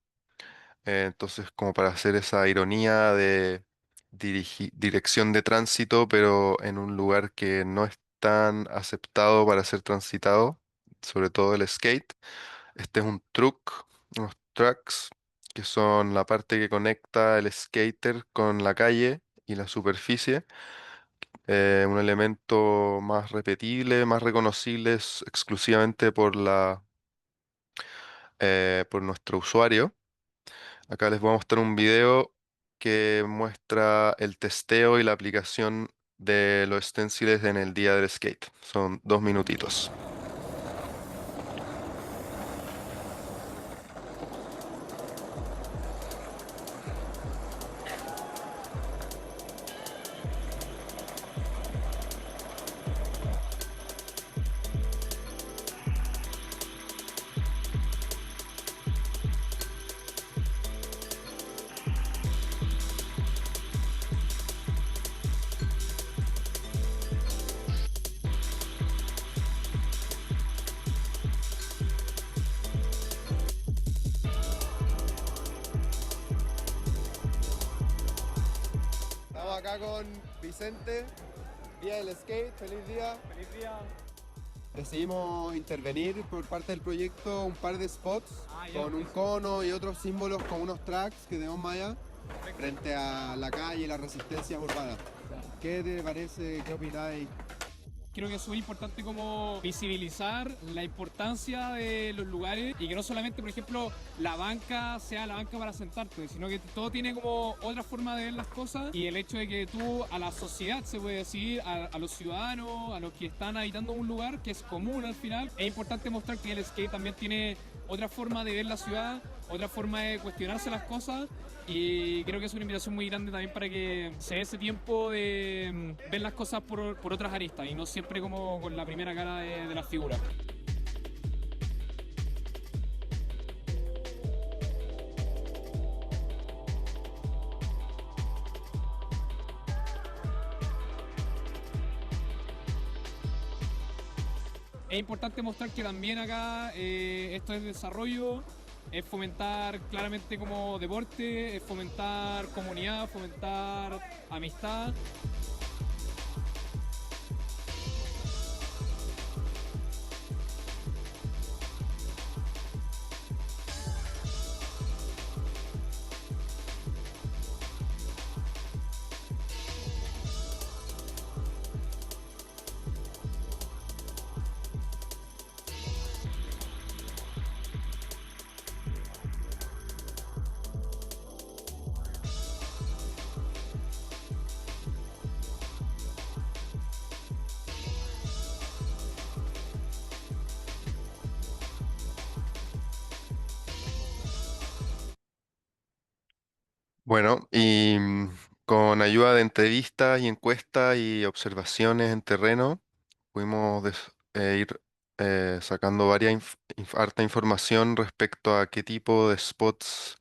Entonces, como para hacer esa ironía de dirección de tránsito, pero en un lugar que no es tan aceptado para ser transitado, sobre todo el skate. Este es un truck, unos trucks, que son la parte que conecta el skater con la calle y la superficie. Un elemento más repetible, más reconocible exclusivamente por nuestro usuario. Acá les voy a mostrar un video que muestra el testeo y la aplicación de los stenciles en el día del skate. Son 2 minutitos. Estamos acá con Vicente, Día del Skate, feliz día. Feliz día. Decidimos intervenir por parte del proyecto un par de spots Ya, con un cono y otros símbolos con unos tracks que tenemos más allá frente a la calle y las resistencias urbanas. ¿Qué te parece? ¿Qué opináis? Creo que es muy importante como visibilizar la importancia de los lugares y que no solamente, por ejemplo, la banca sea la banca para sentarte, sino que todo tiene como otra forma de ver las cosas y el hecho de que tú a la sociedad, se puede decir, a los ciudadanos, a los que están habitando un lugar que es común al final, es importante mostrar que el skate también tiene otra forma de ver la ciudad, otra forma de cuestionarse las cosas. Y creo que es una invitación muy grande también para que se dé ese tiempo de ver las cosas por otras aristas y no siempre como con la primera cara de la figura. Es importante mostrar que también acá esto es desarrollo, es fomentar claramente como deporte, es fomentar comunidad, fomentar amistad. Bueno, y con ayuda de entrevistas y encuestas y observaciones en terreno, pudimos ir sacando harta información respecto a qué tipo de spots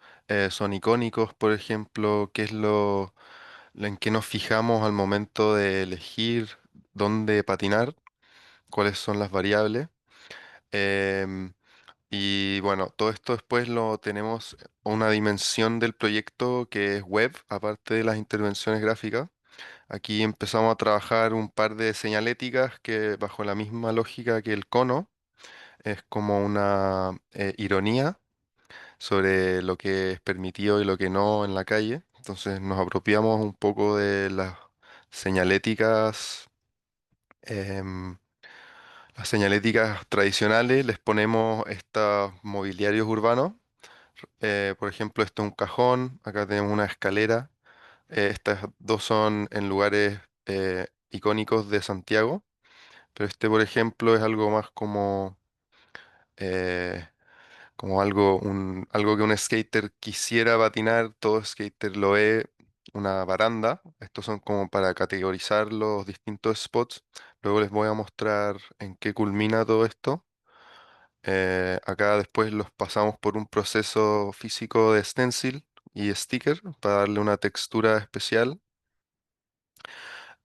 son icónicos, por ejemplo, qué es en qué nos fijamos al momento de elegir dónde patinar, cuáles son las variables. Em, y bueno, todo esto después lo tenemos una dimensión del proyecto que es web, aparte de las intervenciones gráficas. Aquí empezamos a trabajar un par de señaléticas que bajo la misma lógica que el cono, es como una ironía sobre lo que es permitido y lo que no en la calle. Entonces nos apropiamos un poco de señaléticas, em, las señaléticas tradicionales, les ponemos estos mobiliarios urbanos. Por ejemplo, esto es un cajón, acá tenemos una escalera. Estas dos son en lugares icónicos de Santiago, pero este, por ejemplo, es algo más eh, como algo que un skater quisiera patinar, todo skater lo es, una baranda. Estos son como para categorizar los distintos spots, Luego les voy a mostrar en qué culmina todo esto. Acá después los pasamos por un proceso físico de stencil y sticker para darle una textura especial.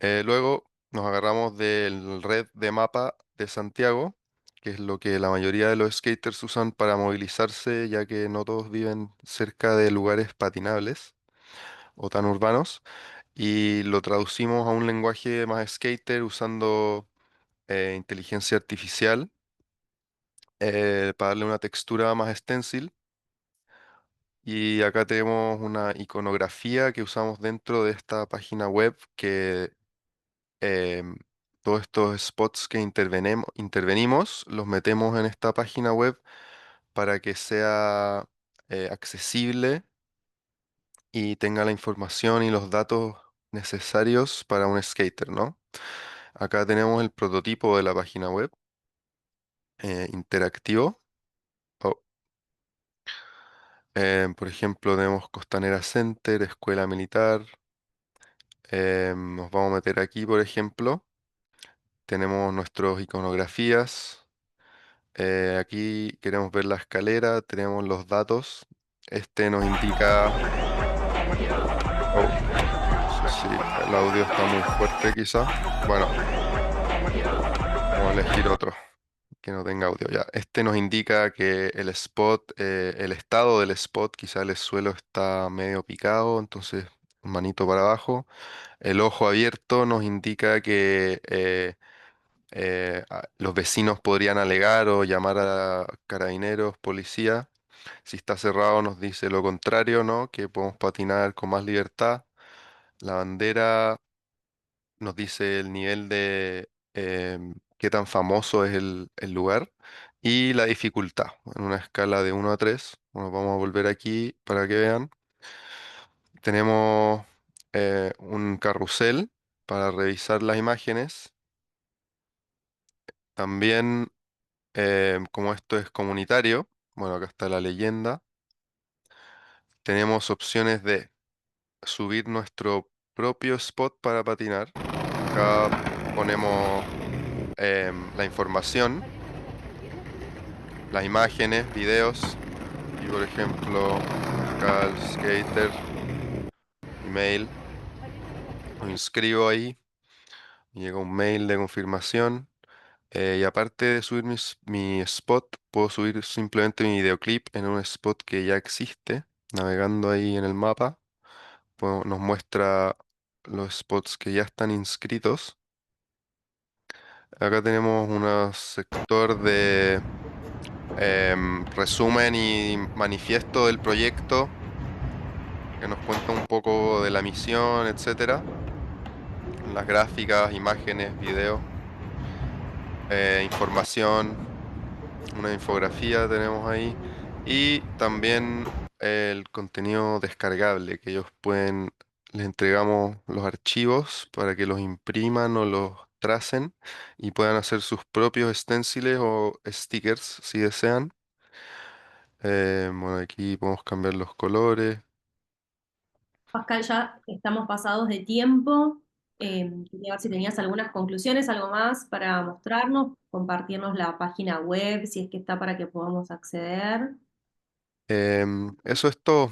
Luego nos agarramos del red de mapa de Santiago, que es lo que la mayoría de los skaters usan para movilizarse, ya que no todos viven cerca de lugares patinables o tan urbanos, y lo traducimos a un lenguaje más skater usando inteligencia artificial para darle una textura más stencil. Y acá tenemos una iconografía que usamos dentro de esta página web que em, todos estos spots que intervenimos los metemos en esta página web para que sea accesible y tenga la información y los datos necesarios para un skater, ¿no? Acá tenemos el prototipo de la página web interactivo. Oh, por ejemplo, tenemos Costanera Center, Escuela Militar. Nos vamos a meter aquí, por ejemplo. Tenemos nuestras iconografías. Aquí queremos ver la escalera, tenemos los datos. Este nos indica... Oh, no sé si el audio está muy fuerte quizá. Bueno, vamos a elegir otro que no tenga audio ya. Este nos indica que el spot, el estado del spot, quizá el suelo está medio picado, entonces un manito para abajo. El ojo abierto nos indica que los vecinos podrían alegar o llamar a carabineros, policía. Si está cerrado nos dice lo contrario, ¿no? Que podemos patinar con más libertad. La bandera nos dice el nivel de qué tan famoso es el lugar y la dificultad en una escala de 1 a 3. Bueno, vamos a volver aquí para que vean. Tenemos un carrusel para revisar las imágenes. También, como esto es comunitario, bueno, acá está la leyenda. Tenemos opciones de subir nuestro propio spot para patinar. Acá ponemos la información, las imágenes, videos y por ejemplo acá el skater, email, lo inscribo ahí, me llega un mail de confirmación y aparte de subir mi spot, puedo subir simplemente mi videoclip en un spot que ya existe, navegando ahí en el mapa, nos muestra los spots que ya están inscritos. Acá tenemos un sector de resumen y manifiesto del proyecto que nos cuenta un poco de la misión, etcétera. Las gráficas, imágenes, videos, información, una infografía tenemos ahí y también el contenido descargable que ellos pueden, les entregamos los archivos para que los impriman o los tracen y puedan hacer sus propios stenciles o stickers si desean. Bueno, aquí podemos cambiar los colores. Pascal, ya estamos pasados de tiempo. Quería ver si tenías algunas conclusiones, algo más para mostrarnos, compartirnos la página web, si es que está para que podamos acceder. Eso es todo.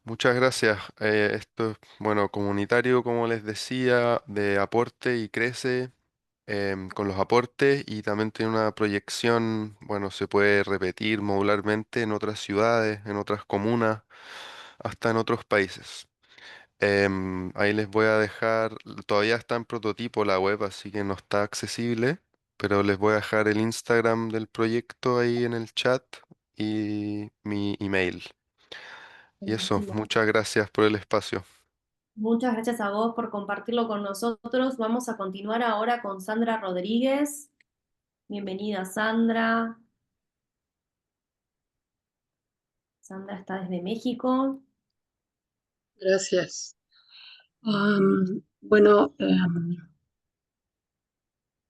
Muchas gracias. Esto es, bueno, comunitario, como les decía, de aporte y crece con los aportes y también tiene una proyección, bueno, se puede repetir modularmente en otras ciudades, en otras comunas, hasta en otros países. Ahí les voy a dejar, todavía está en prototipo la web, así que no está accesible, pero les voy a dejar el Instagram del proyecto ahí en el chat y mi email. Y eso, muchas gracias por el espacio. Muchas gracias a vos por compartirlo con nosotros. Vamos a continuar ahora con Sandra Rodríguez. Bienvenida, Sandra. Sandra está desde México. Gracias. Bueno,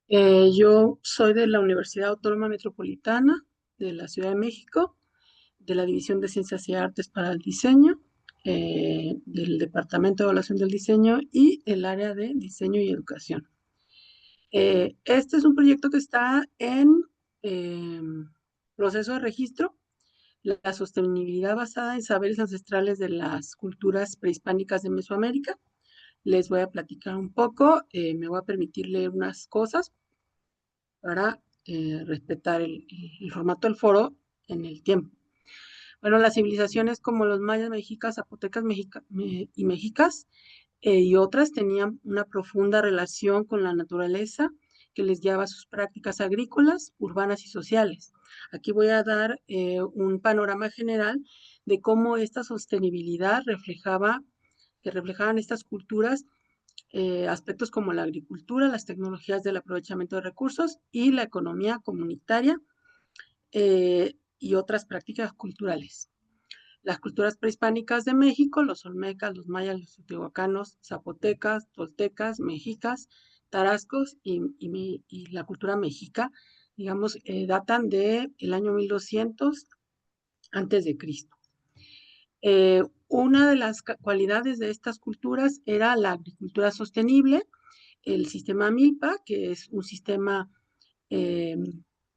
yo soy de la Universidad Autónoma Metropolitana de la Ciudad de México, de la División de Ciencias y Artes para el Diseño, del Departamento de Evaluación del Diseño y el área de Diseño y Educación. Este es un proyecto que está en proceso de registro, la sostenibilidad basada en saberes ancestrales de las culturas prehispánicas de Mesoamérica. Les voy a platicar un poco, me voy a permitir leer unas cosas para respetar el formato del foro en el tiempo. Bueno, las civilizaciones como los mayas, mexicas, zapotecas y mexicas y otras tenían una profunda relación con la naturaleza que les guiaba a sus prácticas agrícolas, urbanas y sociales. Aquí voy a dar un panorama general de cómo esta sostenibilidad que reflejaban estas culturas aspectos como la agricultura, las tecnologías del aprovechamiento de recursos y la economía comunitaria y otras prácticas culturales. Las culturas prehispánicas de México, los olmecas, los mayas, los teotihuacanos, zapotecas, toltecas, mexicas, tarascos y la cultura mexica, digamos, datan del año 1200 antes de Cristo. Una de las cualidades de estas culturas era la agricultura sostenible, el sistema MILPA, que es un sistema eh,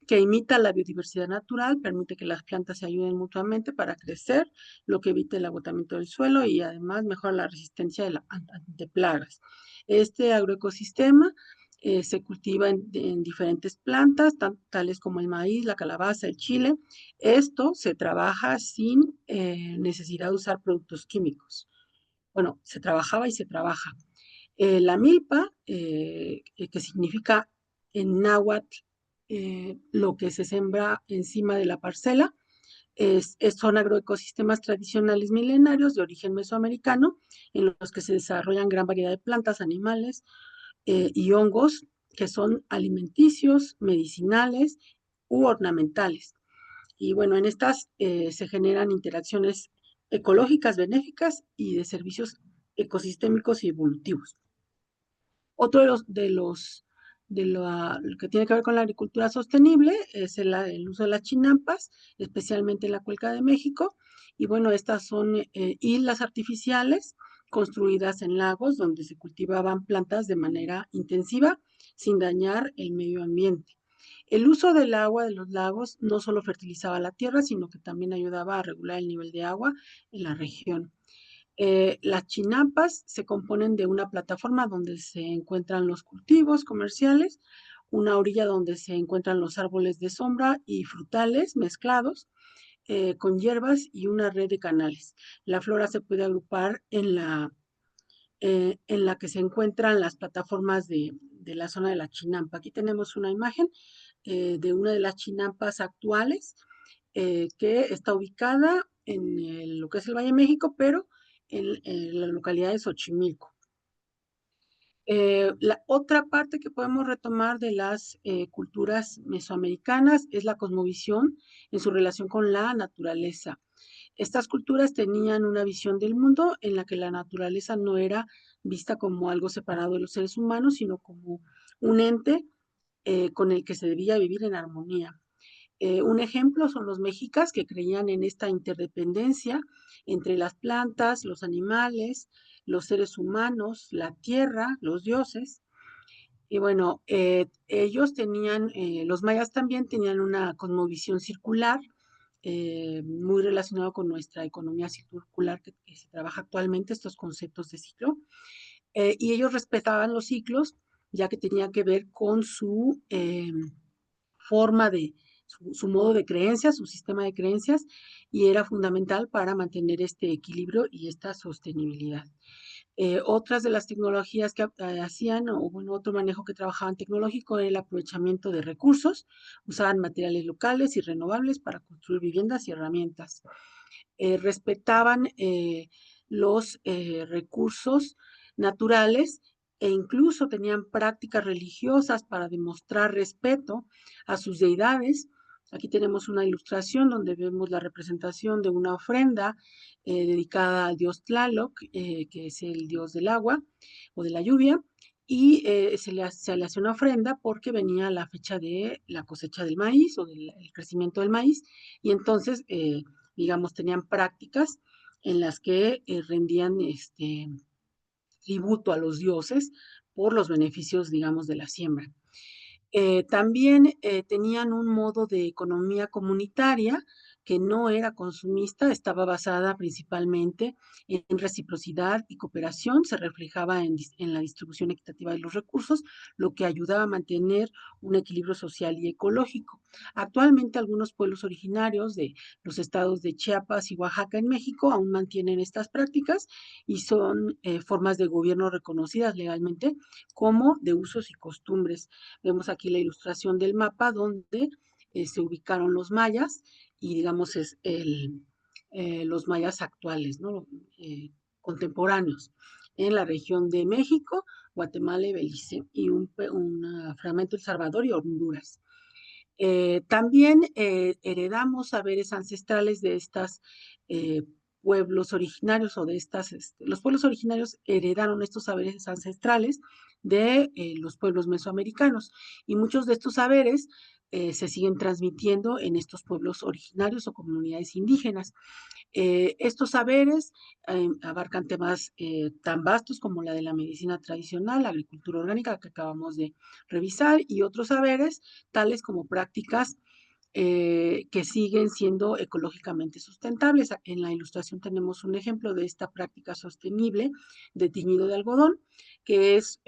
que imita la biodiversidad natural, permite que las plantas se ayuden mutuamente para crecer, lo que evita el agotamiento del suelo y además mejora la resistencia ante plagas. Este agroecosistema se cultiva en diferentes plantas, tales como el maíz, la calabaza, el chile. Esto se trabaja sin necesidad de usar productos químicos. Bueno, se trabajaba y se trabaja. La milpa, que significa en náhuatl lo que se sembra encima de la parcela, son agroecosistemas tradicionales milenarios de origen mesoamericano en los que se desarrollan gran variedad de plantas, animales y hongos que son alimenticios, medicinales u ornamentales. Y bueno, en estas se generan interacciones ecológicas benéficas y de servicios ecosistémicos y evolutivos. Otro lo que tiene que ver con la agricultura sostenible es el uso de las chinampas, especialmente en la Cuenca de México. Y bueno, estas son islas artificiales construidas en lagos donde se cultivaban plantas de manera intensiva sin dañar el medio ambiente. El uso del agua de los lagos no solo fertilizaba la tierra, sino que también ayudaba a regular el nivel de agua en la región. Las chinampas se componen de una plataforma donde se encuentran los cultivos comerciales, una orilla donde se encuentran los árboles de sombra y frutales mezclados con hierbas y una red de canales. La flora se puede agrupar en la que se encuentran las plataformas de la zona de la chinampa. Aquí tenemos una imagen de una de las chinampas actuales que está ubicada en lo que es el Valle de México, pero en la localidad de Xochimilco. La otra parte que podemos retomar de las culturas mesoamericanas es la cosmovisión en su relación con la naturaleza. Estas culturas tenían una visión del mundo en la que la naturaleza no era vista como algo separado de los seres humanos, sino como un ente con el que se debía vivir en armonía. Un ejemplo son los mexicas que creían en esta interdependencia entre las plantas, los animales, los seres humanos, la tierra, los dioses. Y bueno, ellos tenían, los mayas también tenían una cosmovisión circular, muy relacionado con nuestra economía circular que se trabaja actualmente, estos conceptos de ciclo. Y ellos respetaban los ciclos, ya que tenía que ver con su forma su modo de creencias, su sistema de creencias, y era fundamental para mantener este equilibrio y esta sostenibilidad. Otras de las tecnologías que hacían, o bueno, otro manejo que trabajaban tecnológico era el aprovechamiento de recursos, usaban materiales locales y renovables para construir viviendas y herramientas. Respetaban los recursos naturales e incluso tenían prácticas religiosas para demostrar respeto a sus deidades. Aquí tenemos una ilustración donde vemos la representación de una ofrenda dedicada al dios Tlaloc, que es el dios del agua o de la lluvia, y se le hace una ofrenda porque venía la fecha de la cosecha del maíz o del crecimiento del maíz, y entonces, digamos, tenían prácticas en las que rendían tributo a los dioses por los beneficios, digamos, de la siembra. También tenían un modo de economía comunitaria que no era consumista, estaba basada principalmente en reciprocidad y cooperación, se reflejaba en la distribución equitativa de los recursos, lo que ayudaba a mantener un equilibrio social y ecológico. Actualmente algunos pueblos originarios de los estados de Chiapas y Oaxaca en México aún mantienen estas prácticas y son formas de gobierno reconocidas legalmente como de usos y costumbres. Vemos aquí la ilustración del mapa donde se ubicaron los mayas y digamos los mayas actuales, ¿no? Contemporáneos en la región de México, Guatemala y Belice y un fragmento de El Salvador y Honduras. También heredamos saberes ancestrales de estos pueblos originarios o de los pueblos originarios heredaron estos saberes ancestrales de los pueblos mesoamericanos y muchos de estos saberes se siguen transmitiendo en estos pueblos originarios o comunidades indígenas. Estos saberes abarcan temas tan vastos como la de la medicina tradicional, la agricultura orgánica que acabamos de revisar y otros saberes tales como prácticas que siguen siendo ecológicamente sustentables. En la ilustración tenemos un ejemplo de esta práctica sostenible de teñido de algodón, que es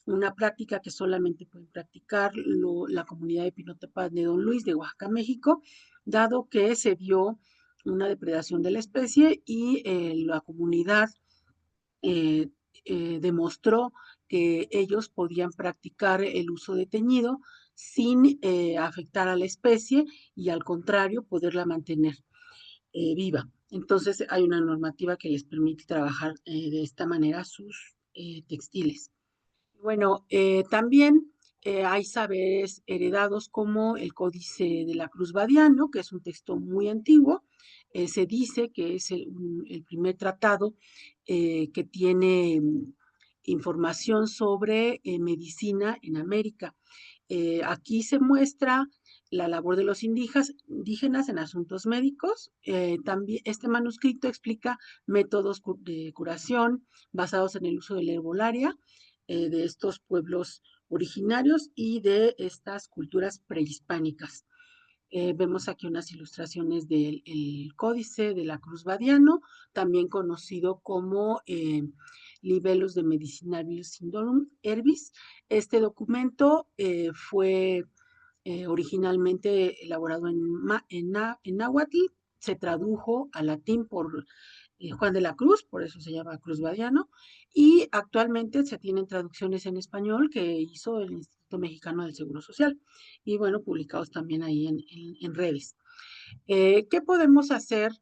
una práctica que solamente pueden practicar la comunidad de Pinotepa de Don Luis de Oaxaca, México, dado que se dio una depredación de la especie y la comunidad eh, demostró que ellos podían practicar el uso de teñido sin afectar a la especie y al contrario poderla mantener viva. Entonces hay una normativa que les permite trabajar de esta manera sus textiles. Bueno, también hay saberes heredados como el Códice de la Cruz Badiano, que es un texto muy antiguo. Se dice que es el primer tratado que tiene información sobre medicina en América. Aquí se muestra la labor de los indígenas en asuntos médicos. También este manuscrito explica métodos de curación basados en el uso de la herbolaria de estos pueblos originarios y de estas culturas prehispánicas. Vemos aquí unas ilustraciones del Códice de la Cruz Badiano, también conocido como Libellus de Medicinarius Sindorum Herbis. Este documento fue originalmente elaborado en náhuatl, se tradujo al latín por Juan de la Cruz, por eso se llama Cruz Badiano, y actualmente se tienen traducciones en español que hizo el Instituto Mexicano del Seguro Social, y bueno, publicados también ahí en redes. ¿Qué podemos hacer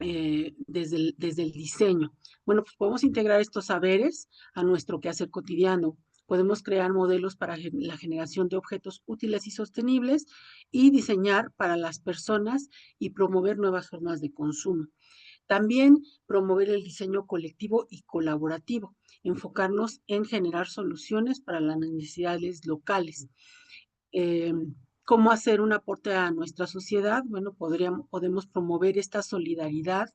desde el diseño? Bueno, pues podemos integrar estos saberes a nuestro quehacer cotidiano. Podemos crear modelos para la generación de objetos útiles y sostenibles y diseñar para las personas y promover nuevas formas de consumo. También promover el diseño colectivo y colaborativo, enfocarnos en generar soluciones para las necesidades locales. Eh, ¿Cómo hacer un aporte a nuestra sociedad? Bueno, podemos promover esta solidaridad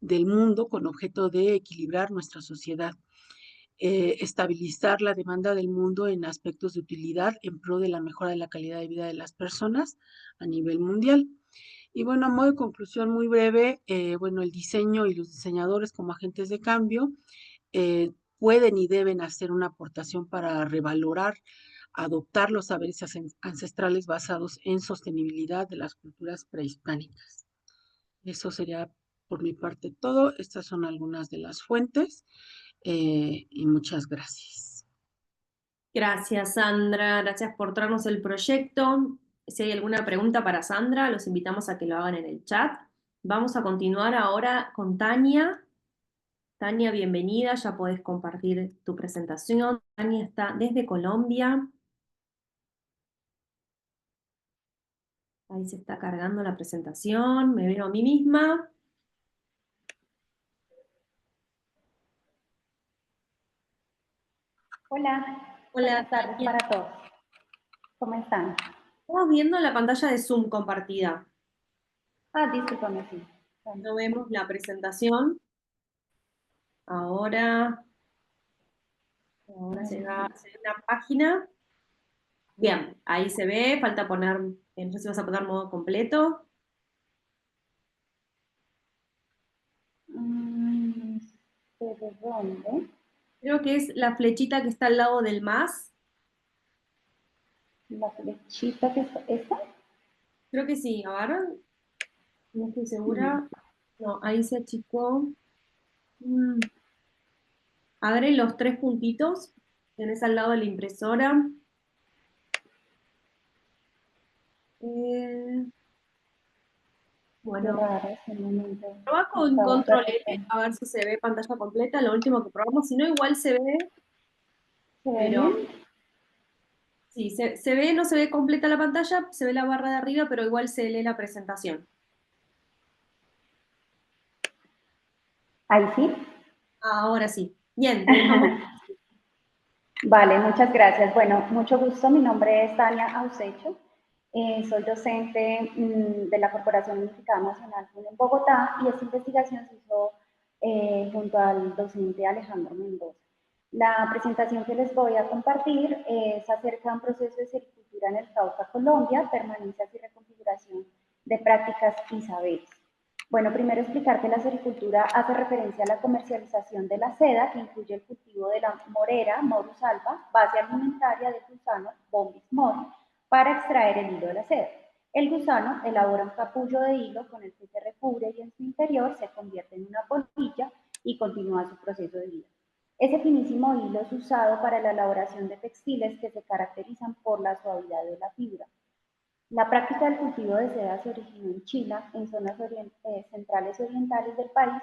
del mundo con objeto de equilibrar nuestra sociedad. Estabilizar la demanda del mundo en aspectos de utilidad en pro de la mejora de la calidad de vida de las personas a nivel mundial. Y bueno, a modo de conclusión muy breve, bueno, el diseño y los diseñadores como agentes de cambio pueden y deben hacer una aportación para revalorar, adoptar los saberes ancestrales basados en sostenibilidad de las culturas prehispánicas. Eso sería por mi parte todo. Estas son algunas de las fuentes y muchas gracias. Gracias, Sandra. Gracias por traernos el proyecto. Si hay alguna pregunta para Sandra, los invitamos a que lo hagan en el chat. Vamos a continuar ahora con Tania. Tania, bienvenida. Ya podés compartir tu presentación. Tania está desde Colombia. Ahí se está cargando la presentación. Me veo a mí misma. Hola, Hola, buenas tardes Tania. para todos. ¿Cómo están? Estamos viendo la pantalla de Zoom compartida. Discúlpame, sí. No vemos la presentación. Ahora se ve una página. Bien, ahí se ve, falta poner, no sé si vas a poner modo completo. No sé de dónde. Creo que es la flechita que está al lado del más. La flechita que está. ¿Esta? Creo que sí, a ver, no estoy segura. No, ahí se achicó. Mm. Abre los tres puntitos, tenés al lado de la impresora. Eh, Qué bueno, raro ese momento. probá con Estaba control F, perfecto. a ver si se ve pantalla completa, lo último que probamos, si no igual se ve, ¿Se ve pero bien? sí, se ve, no se ve completa la pantalla, se ve la barra de arriba, pero igual se lee la presentación. Ahí sí. Ahora sí. Bien, te dejamos. Vale, muchas gracias. Bueno, mucho gusto. Mi nombre es Tania Ausecho. Soy docente de la Corporación Unificada Nacional en Bogotá y esta investigación se hizo junto al docente Alejandro Mendoza. La presentación que les voy a compartir es acerca de un proceso de sericultura en el Cauca, Colombia, permanencias y reconfiguración de prácticas y saberes. Bueno, primero explicar que la sericultura hace referencia a la comercialización de la seda, que incluye el cultivo de la morera, Morus alba, base alimentaria del gusano Bombus mori, para extraer el hilo de la seda. El gusano elabora un capullo de hilo con el que se recubre y en su interior se convierte en una polilla y continúa su proceso de vida. Ese finísimo hilo es usado para la elaboración de textiles que se caracterizan por la suavidad de la fibra. La práctica del cultivo de seda se originó en Chile, en zonas centrales y orientales del país,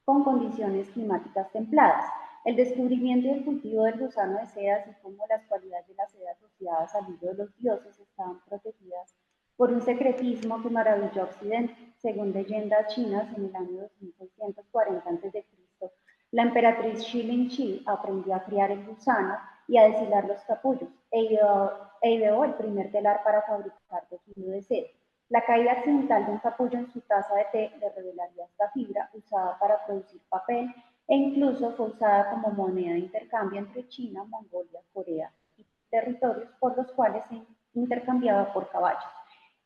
con condiciones climáticas templadas. El descubrimiento y el cultivo del gusano de seda, así como las cualidades de la seda asociadas al hilo de los dioses, estaban protegidas por un secretismo que maravilló a Occidente. Según leyendas chinas, en el año 2640 a.C., la emperatriz Shi aprendió a criar el gusano y a deshilar los capullos, ideó el primer telar para fabricar tejido de seda. La caída accidental de un capullo en su taza de té le revelaría esta fibra usada para producir papel e incluso fue usada como moneda de intercambio entre China, Mongolia, Corea y territorios por los cuales se intercambiaba por caballos.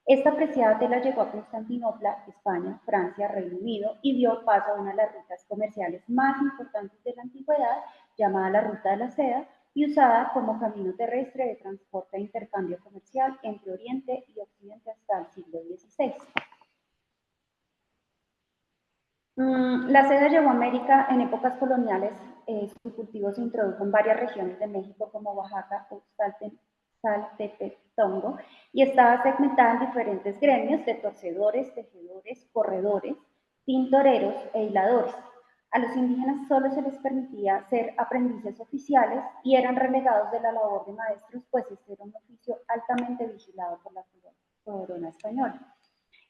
Esta preciada tela llegó a Constantinopla, España, Francia, Reino Unido y dio paso a una de las rutas comerciales más importantes de la antigüedad, llamada la Ruta de la Seda, y usada como camino terrestre de transporte e intercambio comercial entre Oriente y Occidente hasta el siglo XVI. La seda llegó a América en épocas coloniales. Su cultivo se introdujo en varias regiones de México como Oaxaca o Saltepetongo y estaba segmentada en diferentes gremios de torcedores, tejedores, corredores, tintoreros e hiladores. A los indígenas solo se les permitía ser aprendices oficiales y eran relegados de la labor de maestros, pues este era un oficio altamente vigilado por la corona española.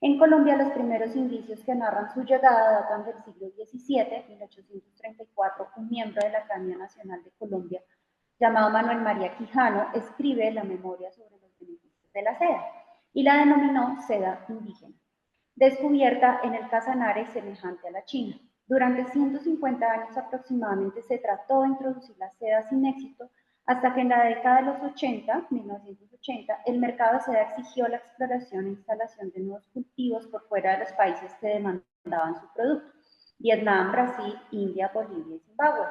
En Colombia, los primeros indicios que narran su llegada datan del siglo XVII, 1834, un miembro de la Academia Nacional de Colombia, llamado Manuel María Quijano, escribe la memoria sobre los beneficios de la seda y la denominó seda indígena, descubierta en el Casanare semejante a la China. Durante 150 años aproximadamente se trató de introducir la seda sin éxito, hasta que en la década de los 80, 1980, el mercado de seda exigió la exploración e instalación de nuevos cultivos por fuera de los países que demandaban su producto: Vietnam, Brasil, India, Bolivia y Zimbabue.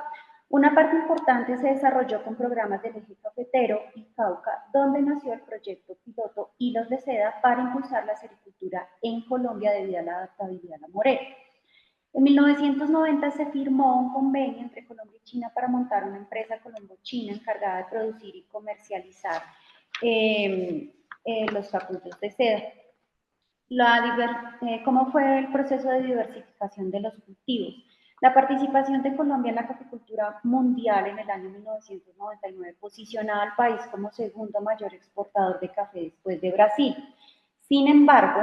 Una parte importante se desarrolló con programas del eje cafetero y Cauca, donde nació el proyecto piloto Hilos de Seda para impulsar la sericultura en Colombia debido a la adaptabilidad a la morera. En 1990 se firmó un convenio entre Colombia y China para montar una empresa colombo-china encargada de producir y comercializar los capullos de seda. ¿Cómo fue el proceso de diversificación de los cultivos? La participación de Colombia en la caficultura mundial en el año 1999 posicionaba al país como segundo mayor exportador de café después de Brasil. Sin embargo,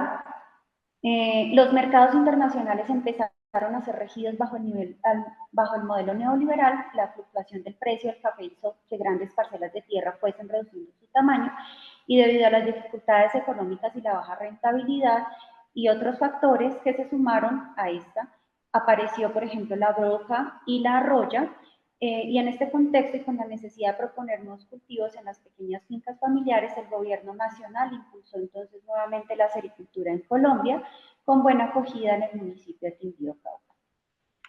los mercados internacionales empezaron a ser regidos bajo el modelo neoliberal. La fluctuación del precio del café hizo que grandes parcelas de tierra fuesen reduciendo su tamaño, y debido a las dificultades económicas y la baja rentabilidad y otros factores que se sumaron a esta, apareció, por ejemplo, la broca y la arroya, Y en este contexto y con la necesidad de proponer nuevos cultivos en las pequeñas fincas familiares, el gobierno nacional impulsó entonces nuevamente la sericultura en Colombia, con buena acogida en el municipio de Quindío, Cauca.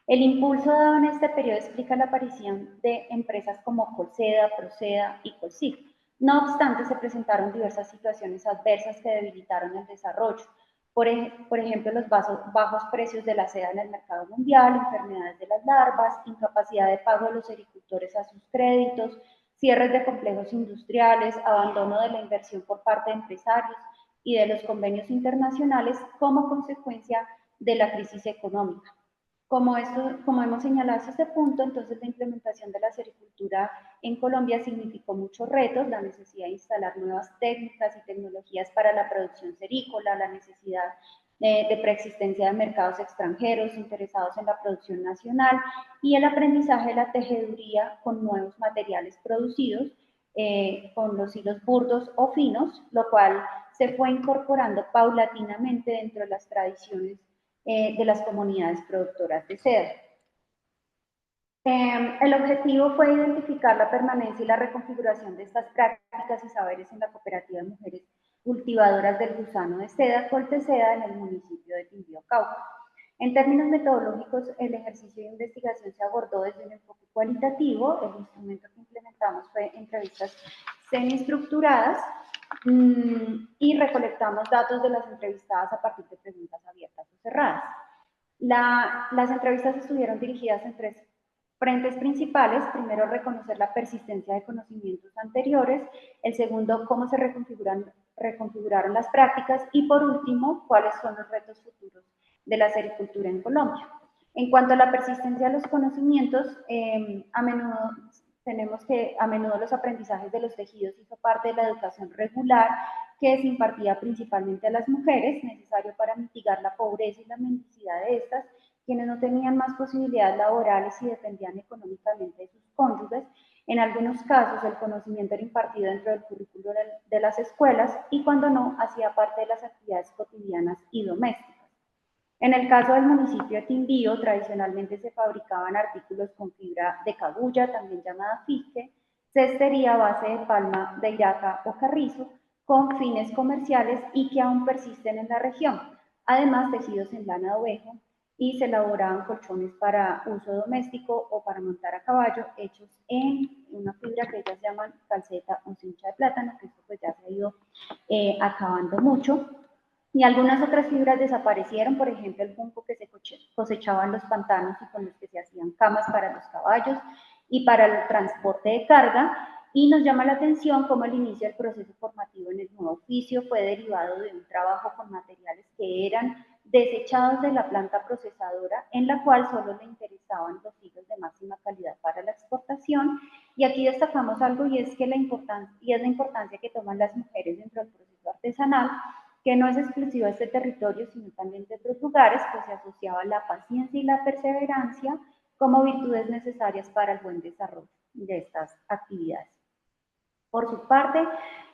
El impulso dado en este periodo explica la aparición de empresas como Colseda, Proceda y Colsig. No obstante, se presentaron diversas situaciones adversas que debilitaron el desarrollo. Por ejemplo, los bajos precios de la seda en el mercado mundial, enfermedades de las larvas, incapacidad de pago de los agricultores a sus créditos, cierres de complejos industriales, abandono de la inversión por parte de empresarios y de los convenios internacionales como consecuencia de la crisis económica. Como hemos señalado hasta este punto, entonces la implementación de la sericultura en Colombia significó muchos retos, la necesidad de instalar nuevas técnicas y tecnologías para la producción cerícola, la necesidad de preexistencia de mercados extranjeros interesados en la producción nacional y el aprendizaje de la tejeduría con nuevos materiales producidos, con los hilos burdos o finos, lo cual se fue incorporando paulatinamente dentro de las tradiciones de las comunidades productoras de seda. El objetivo fue identificar la permanencia y la reconfiguración de estas prácticas y saberes en la cooperativa de mujeres cultivadoras del gusano de seda, Colteseda, en el municipio de Quindío, Cauca. En términos metodológicos, el ejercicio de investigación se abordó desde un enfoque cualitativo. El instrumento que implementamos fue entrevistas semiestructuradas y recolectamos datos de las entrevistadas a partir de preguntas abiertas o cerradas. Las entrevistas estuvieron dirigidas en 3 frentes principales. Primero, reconocer la persistencia de conocimientos anteriores. El segundo, cómo se reconfiguraron las prácticas. Y por último, cuáles son los retos futuros de la sericultura en Colombia. En cuanto a la persistencia de los conocimientos, a menudo los aprendizajes de los tejidos hizo parte de la educación regular que se impartía principalmente a las mujeres, necesario para mitigar la pobreza y la mendicidad de estas, quienes no tenían más posibilidades laborales y dependían económicamente de sus cónyuges. En algunos casos, el conocimiento era impartido dentro del currículo de las escuelas y cuando no, hacía parte de las actividades cotidianas y domésticas. En el caso del municipio de Quindío, tradicionalmente se fabricaban artículos con fibra de cabuya, también llamada fique, cestería a base de palma de iraca o carrizo, con fines comerciales y que aún persisten en la región. Además, tejidos en lana de ovejo, y se elaboraban colchones para uso doméstico o para montar a caballo, hechos en una fibra que ellas llaman calceta o cincha de plátano, que esto pues ya se ha ido acabando mucho. Y algunas otras fibras desaparecieron, por ejemplo, el junco que se cosechaba en los pantanos y con los que se hacían camas para los caballos y para el transporte de carga. Y nos llama la atención cómo el inicio del proceso formativo en el nuevo oficio fue derivado de un trabajo con materiales que eran desechados de la planta procesadora, en la cual solo le interesaban los hilos de máxima calidad para la exportación. Y aquí destacamos algo, y es la importancia que toman las mujeres dentro del proceso artesanal, que no es exclusivo de este territorio, sino también de otros lugares, pues se asociaba la paciencia y la perseverancia como virtudes necesarias para el buen desarrollo de estas actividades. Por su parte,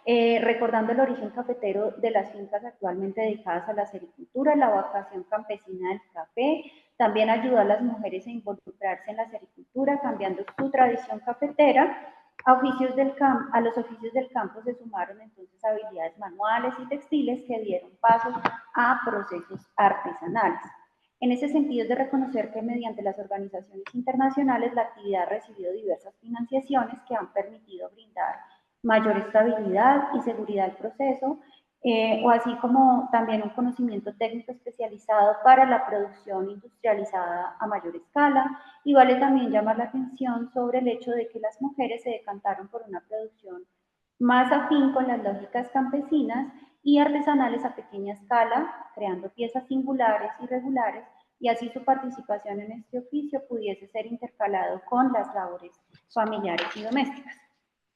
recordando el origen cafetero de las fincas actualmente dedicadas a la sericultura, la vocación campesina del café también ayudó a las mujeres a involucrarse en la sericultura, cambiando su tradición cafetera. A los oficios del campo se sumaron entonces habilidades manuales y textiles que dieron paso a procesos artesanales. En ese sentido es de reconocer que mediante las organizaciones internacionales la actividad ha recibido diversas financiaciones que han permitido brindar mayor estabilidad y seguridad al proceso, o así como también un conocimiento técnico especializado para la producción industrializada a mayor escala. Y vale también llamar la atención sobre el hecho de que las mujeres se decantaron por una producción más afín con las lógicas campesinas y artesanales a pequeña escala, creando piezas singulares y regulares, y así su participación en este oficio pudiese ser intercalado con las labores familiares y domésticas.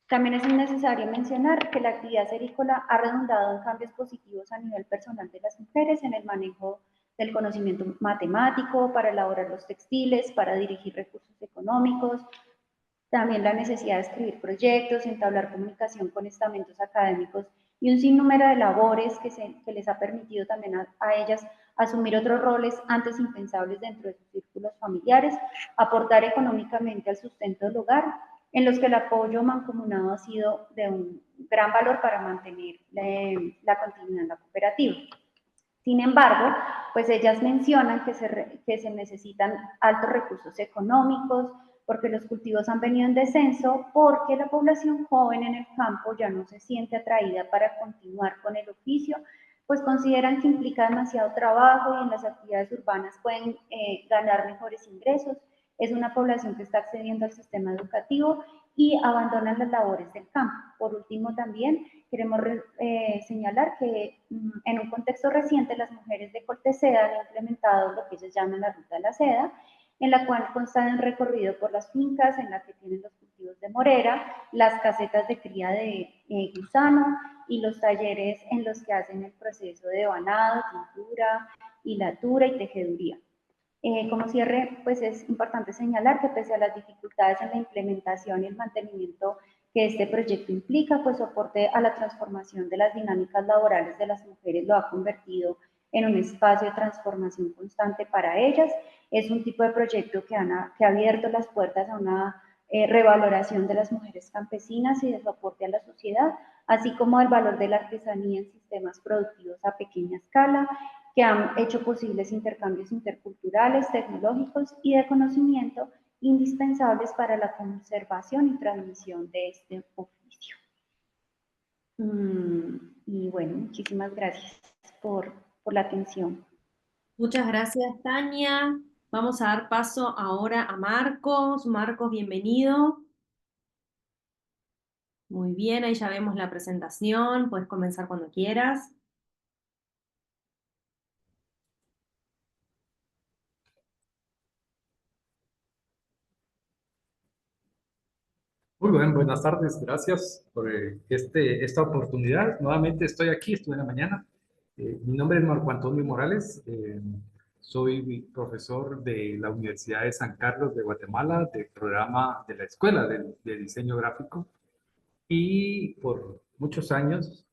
También es necesario mencionar que la actividad serícola ha redundado en cambios positivos a nivel personal de las mujeres en el manejo del conocimiento matemático, para elaborar los textiles, para dirigir recursos económicos, también la necesidad de escribir proyectos, entablar comunicación con estamentos académicos y un sinnúmero de labores que les ha permitido también a ellas asumir otros roles antes impensables dentro de sus círculos familiares, aportar económicamente al sustento del hogar, en los que el apoyo mancomunado ha sido de un gran valor para mantener la continuidad en la cooperativa. Sin embargo, pues ellas mencionan que se necesitan altos recursos económicos, porque los cultivos han venido en descenso, porque la población joven en el campo ya no se siente atraída para continuar con el oficio, pues consideran que implica demasiado trabajo y en las actividades urbanas pueden ganar mejores ingresos. Es una población que está accediendo al sistema educativo y abandonan las labores del campo. Por último, también queremos señalar que en un contexto reciente las mujeres de Colteseda han implementado lo que ellos llaman la Ruta de la Seda, en la cual consta de un recorrido por las fincas en la que tienen los cultivos de morera, las casetas de cría de gusano y los talleres en los que hacen el proceso de banado, tintura, hilatura y tejeduría. Como cierre, pues es importante señalar que pese a las dificultades en la implementación y el mantenimiento que este proyecto implica, pues soporte a la transformación de las dinámicas laborales de las mujeres lo ha convertido en un espacio de transformación constante para ellas. Es un tipo de proyecto que ha abierto las puertas a una revaloración de las mujeres campesinas y de su aporte a la sociedad, así como el valor de la artesanía en sistemas productivos a pequeña escala, que han hecho posibles intercambios interculturales, tecnológicos y de conocimiento indispensables para la conservación y transmisión de este oficio. Y bueno, muchísimas gracias por la atención. Muchas gracias, Tania. Vamos a dar paso ahora a Marcos. Marcos, bienvenido. Muy bien, ahí ya vemos la presentación. Puedes comenzar cuando quieras. Muy bien, buenas tardes, gracias por esta oportunidad. Nuevamente estoy aquí, estuve en la mañana. Mi nombre es Marco Antonio Morales, soy profesor de la Universidad de San Carlos de Guatemala, del programa de la Escuela de Diseño Gráfico, y por muchos años,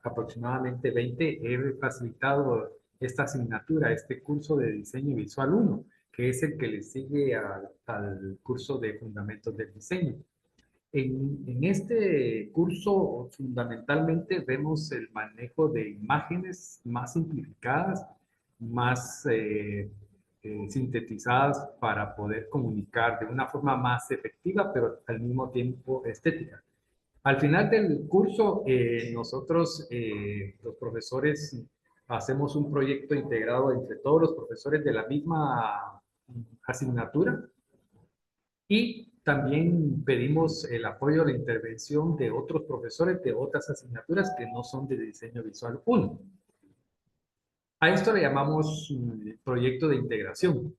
aproximadamente 20, he facilitado esta asignatura, este curso de Diseño Visual 1, que es el que le sigue al curso de Fundamentos del Diseño. En este curso fundamentalmente vemos el manejo de imágenes más simplificadas, más sintetizadas para poder comunicar de una forma más efectiva, pero al mismo tiempo estética. Al final del curso, nosotros, los profesores, hacemos un proyecto integrado entre todos los profesores de la misma asignatura y también pedimos el apoyo a la intervención de otros profesores de otras asignaturas que no son de Diseño Visual 1. A esto le llamamos proyecto de integración.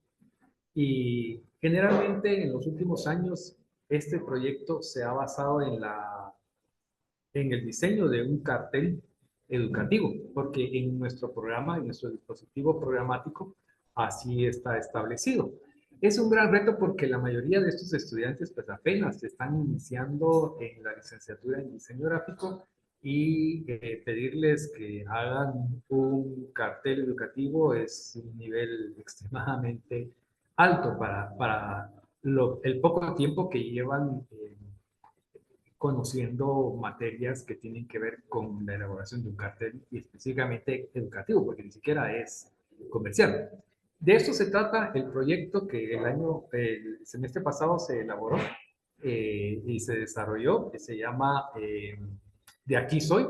Y generalmente en los últimos años este proyecto se ha basado en el diseño de un cartel educativo, porque en nuestro programa, en nuestro dispositivo programático, así está establecido. Es un gran reto porque la mayoría de estos estudiantes pues apenas están iniciando en la licenciatura en diseño gráfico y pedirles que hagan un cartel educativo es un nivel extremadamente alto para el poco tiempo que llevan conociendo materias que tienen que ver con la elaboración de un cartel y específicamente educativo, porque ni siquiera es comercial. De esto se trata el proyecto que el semestre pasado se elaboró y se desarrolló, que se llama De aquí soy.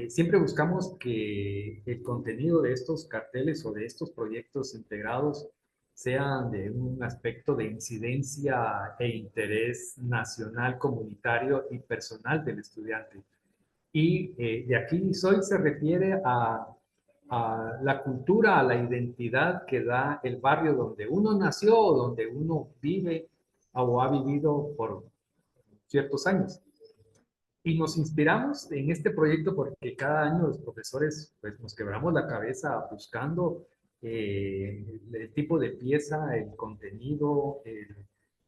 Siempre buscamos que el contenido de estos carteles o de estos proyectos integrados sean de un aspecto de incidencia e interés nacional, comunitario y personal del estudiante. Y de aquí soy se refiere a la cultura, a la identidad que da el barrio donde uno nació o donde uno vive o ha vivido por ciertos años. Y nos inspiramos en este proyecto porque cada año los profesores pues, nos quebramos la cabeza buscando el tipo de pieza, el contenido,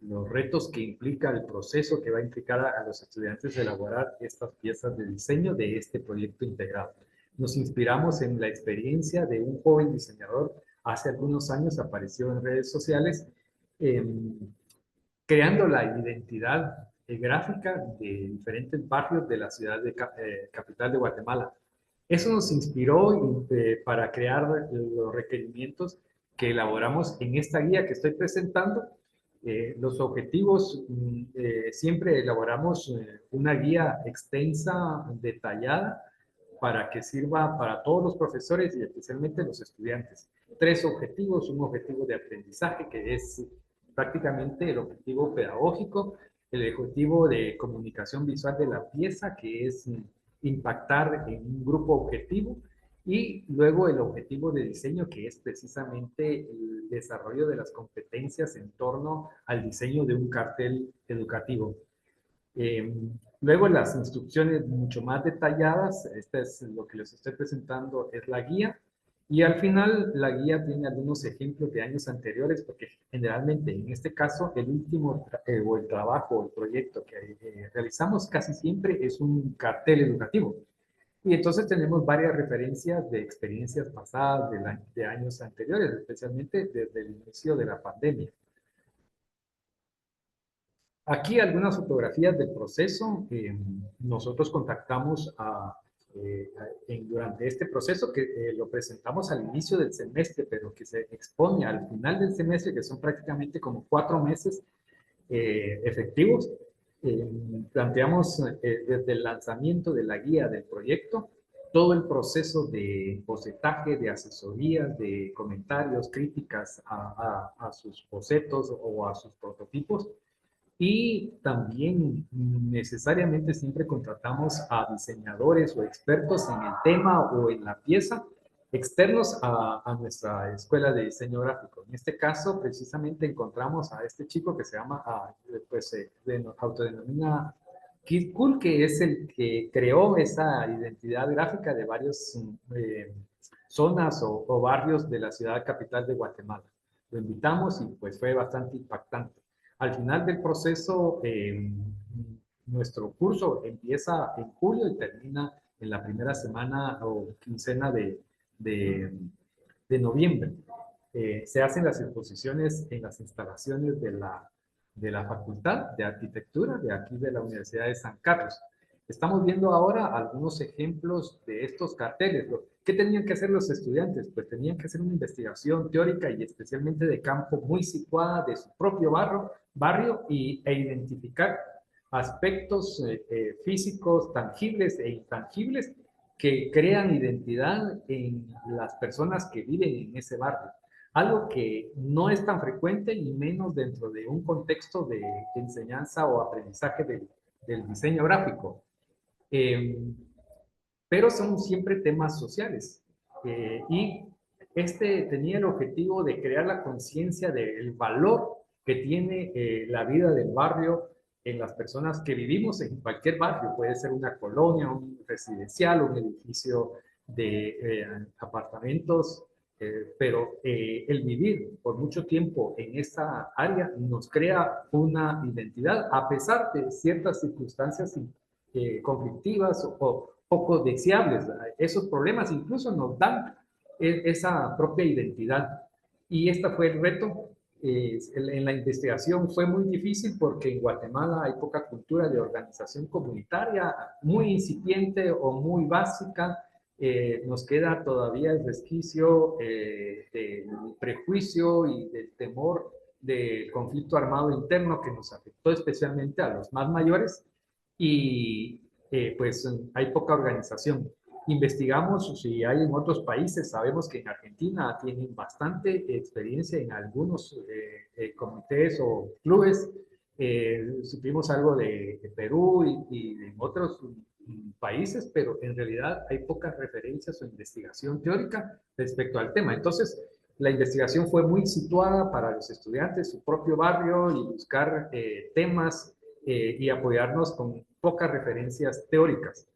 los retos que implica el proceso que va a implicar a los estudiantes elaborar estas piezas de diseño de este proyecto integrado. Nos inspiramos en la experiencia de un joven diseñador, hace algunos años apareció en redes sociales, creando la identidad gráfica de diferentes barrios de la ciudad de capital de Guatemala. Eso nos inspiró para crear los requerimientos que elaboramos en esta guía que estoy presentando. Los objetivos, siempre elaboramos una guía extensa, detallada, para que sirva para todos los profesores y especialmente los estudiantes. 3 objetivos: un objetivo de aprendizaje, que es prácticamente el objetivo pedagógico; el objetivo de comunicación visual de la pieza, que es impactar en un grupo objetivo; y luego el objetivo de diseño, que es precisamente el desarrollo de las competencias en torno al diseño de un cartel educativo. Luego las instrucciones mucho más detalladas, esta es lo que les estoy presentando, es la guía. Y al final la guía tiene algunos ejemplos de años anteriores, porque generalmente en este caso el último o el trabajo o el proyecto que realizamos casi siempre es un cartel educativo. Y entonces tenemos varias referencias de experiencias pasadas de años anteriores, especialmente desde el inicio de la pandemia. Aquí algunas fotografías del proceso. Nosotros contactamos durante este proceso, que lo presentamos al inicio del semestre, pero que se expone al final del semestre, que son prácticamente como 4 meses efectivos. Planteamos desde el lanzamiento de la guía del proyecto, todo el proceso de bocetaje, de asesorías, de comentarios, críticas a sus bocetos o a sus prototipos. Y también necesariamente siempre contratamos a diseñadores o expertos en el tema o en la pieza, externos a nuestra escuela de diseño gráfico. En este caso, precisamente encontramos a este chico que se llama, autodenomina Kid Cool, que es el que creó esa identidad gráfica de varias zonas o barrios de la ciudad capital de Guatemala. Lo invitamos y pues fue bastante impactante. Al final del proceso, nuestro curso empieza en julio y termina en la primera semana o quincena de noviembre. Se hacen las exposiciones en las instalaciones de la Facultad de Arquitectura de aquí de la Universidad de San Carlos. Estamos viendo ahora algunos ejemplos de estos carteles. ¿Qué tenían que hacer los estudiantes? Pues tenían que hacer una investigación teórica y especialmente de campo muy situada de su propio barrio e identificar aspectos físicos tangibles e intangibles que crean identidad en las personas que viven en ese barrio. Algo que no es tan frecuente y menos dentro de un contexto de enseñanza o aprendizaje del diseño gráfico. Pero son siempre temas sociales. Y este tenía el objetivo de crear la conciencia del valor que tiene la vida del barrio en las personas que vivimos en cualquier barrio. Puede ser una colonia, un residencial, un edificio de apartamentos, pero el vivir por mucho tiempo en esta área nos crea una identidad a pesar de ciertas circunstancias conflictivas o poco deseables. Esos problemas incluso nos dan esa propia identidad. Y este fue el reto. En la investigación fue muy difícil porque en Guatemala hay poca cultura de organización comunitaria, muy incipiente o muy básica. Nos queda todavía el resquicio del prejuicio y del temor del conflicto armado interno que nos afectó especialmente a los más mayores, y pues hay poca organización. Investigamos si hay en otros países. Sabemos que en Argentina tienen bastante experiencia en algunos comités o clubes. Supimos algo de Perú y en otros países, pero en realidad hay pocas referencias o investigación teórica respecto al tema. Entonces, la investigación fue muy situada para los estudiantes, su propio barrio, y buscar temas y apoyarnos con pocas referencias teóricas.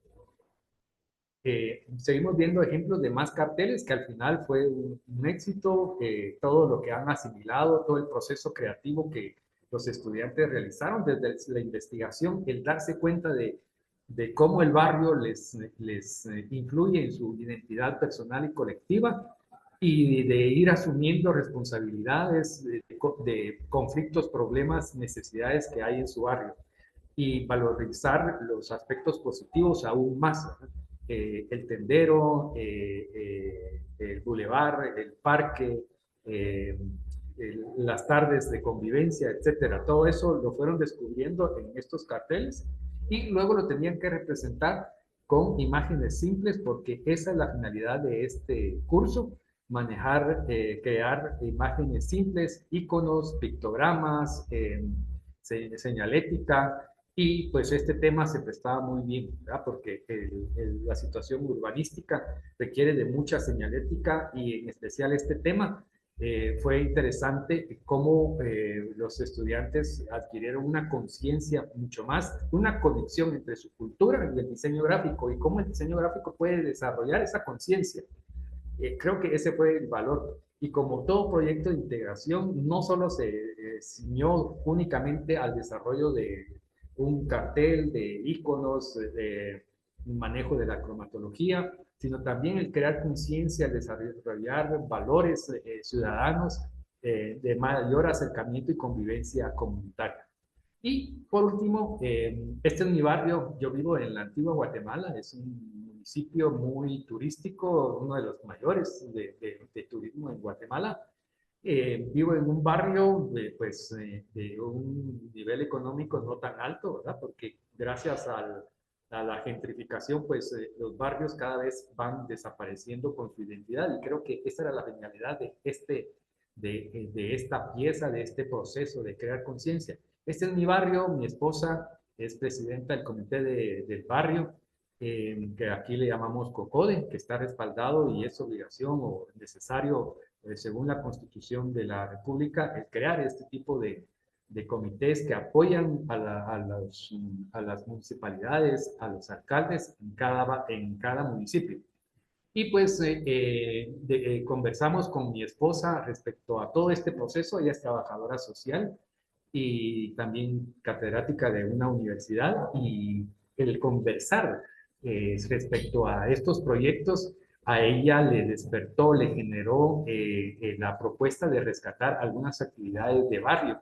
Seguimos viendo ejemplos de más carteles que al final fue un éxito. Todo lo que han asimilado, todo el proceso creativo que los estudiantes realizaron desde la investigación, el darse cuenta de cómo el barrio les influye en su identidad personal y colectiva, y de ir asumiendo responsabilidades de conflictos, problemas, necesidades que hay en su barrio, y valorizar los aspectos positivos aún más, ¿verdad? El tendero, el bulevar, el parque, las tardes de convivencia, etcétera. Todo eso lo fueron descubriendo en estos carteles, y luego lo tenían que representar con imágenes simples, porque esa es la finalidad de este curso: manejar, crear imágenes simples, iconos, pictogramas, señalética. Y pues este tema se prestaba muy bien, ¿verdad? Porque la situación urbanística requiere de mucha señalética, y en especial este tema. Fue interesante cómo los estudiantes adquirieron una conciencia mucho más, una conexión entre su cultura y el diseño gráfico, y cómo el diseño gráfico puede desarrollar esa conciencia. Creo que ese fue el valor. Y como todo proyecto de integración, no solo se ciñó únicamente al desarrollo de un cartel, de iconos, de manejo de la cromatología, sino también el crear conciencia, el desarrollar valores ciudadanos, de mayor acercamiento y convivencia comunitaria. Y por último, este es mi barrio. Yo vivo en la antigua Guatemala, es un municipio muy turístico, uno de los mayores de turismo en Guatemala. Vivo en un barrio de un nivel económico no tan alto, ¿verdad? Porque gracias a la gentrificación, pues los barrios cada vez van desapareciendo con su identidad, y creo que esa era la genialidad de esta pieza, de este proceso de crear conciencia. Este es mi barrio, mi esposa es presidenta del comité del barrio, que aquí le llamamos COCODE, que está respaldado y es obligación o necesario, según la Constitución de la República, el crear este tipo de comités que apoyan a las municipalidades, a los alcaldes en cada municipio. Y pues conversamos con mi esposa respecto a todo este proceso. Ella es trabajadora social y también catedrática de una universidad, y el conversar respecto a estos proyectos a ella le despertó, le generó la propuesta de rescatar algunas actividades de barrio.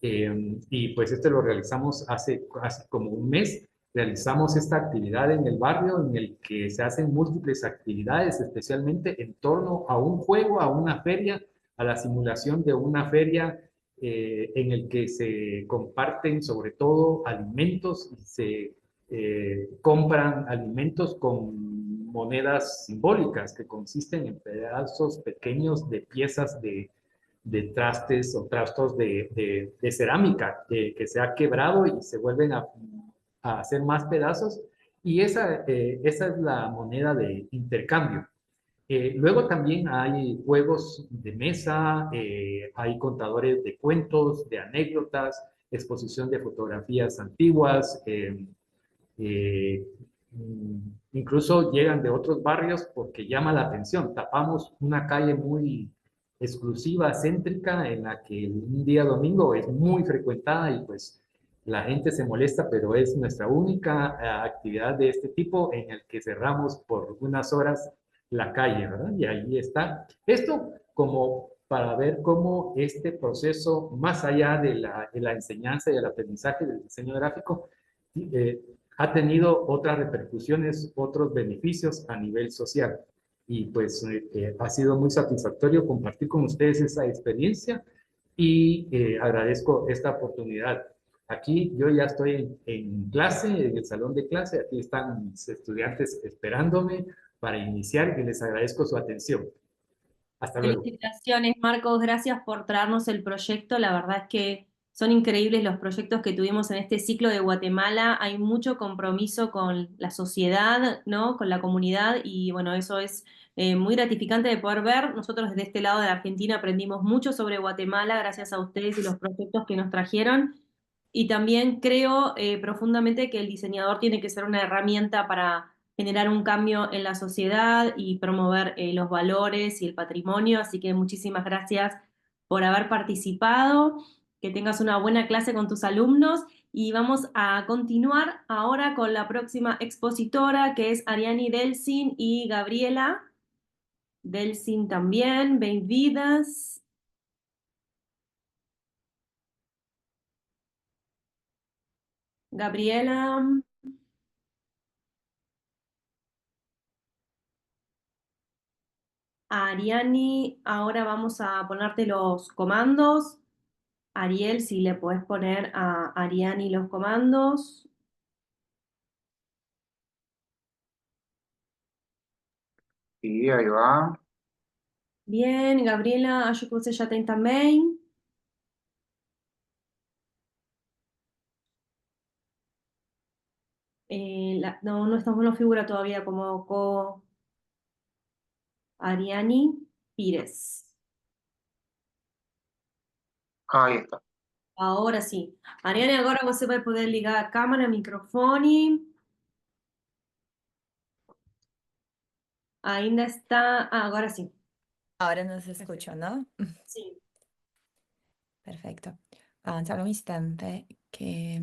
Y pues esto lo realizamos hace como un mes. Realizamos esta actividad en el barrio, en el que se hacen múltiples actividades, especialmente en torno a un juego, a una feria, a la simulación de una feria, en el que se comparten sobre todo alimentos, y se compran alimentos con monedas simbólicas, que consisten en pedazos pequeños de piezas de trastes o trastos de cerámica que se ha quebrado y se vuelven a hacer más pedazos, y esa es la moneda de intercambio. Luego también hay juegos de mesa, hay contadores de cuentos, de anécdotas, exposición de fotografías antiguas, incluso llegan de otros barrios porque llama la atención. Tapamos una calle muy exclusiva, céntrica, en la que un día domingo es muy frecuentada, y pues la gente se molesta, pero es nuestra única actividad de este tipo, en el que cerramos por unas horas la calle, ¿verdad? Y ahí está. Esto como para ver cómo este proceso, más allá de la enseñanza y el aprendizaje del diseño gráfico, ha tenido otras repercusiones, otros beneficios a nivel social. Y pues ha sido muy satisfactorio compartir con ustedes esa experiencia, y agradezco esta oportunidad. Aquí yo ya estoy en clase, en el salón de clase. Aquí están mis estudiantes esperándome para iniciar, y les agradezco su atención. Hasta luego. Felicitaciones, Marcos, gracias por traernos el proyecto. La verdad es que son increíbles los proyectos que tuvimos en este ciclo de Guatemala. Hay mucho compromiso con la sociedad, ¿no? Con la comunidad, y bueno, eso es muy gratificante de poder ver. Nosotros desde este lado de la Argentina aprendimos mucho sobre Guatemala gracias a ustedes y los proyectos que nos trajeron. Y también creo profundamente que el diseñador tiene que ser una herramienta para generar un cambio en la sociedad y promover los valores y el patrimonio. Así que muchísimas gracias por haber participado. que tengas una buena clase con tus alumnos y vamos a continuar ahora con la próxima expositora, que es Ariani Delsin y Gabriela Delsin también. Bem-vindas. Gabriela. Ariani, ahora vamos a ponerte los comandos. Ariel, si le podés poner a Ariani los comandos. Sí, ahí va. Bien, Gabriela, acho que você já tem também. No estamos, no figura todavía como Ariani Pires. Ahí está. Agora sim. Ariane, agora você vai poder ligar a câmera, microfone. Ainda está. Ah, agora sim. Ahora nos escucho, ¿no? Sim. Perfecto. Solo un instante que...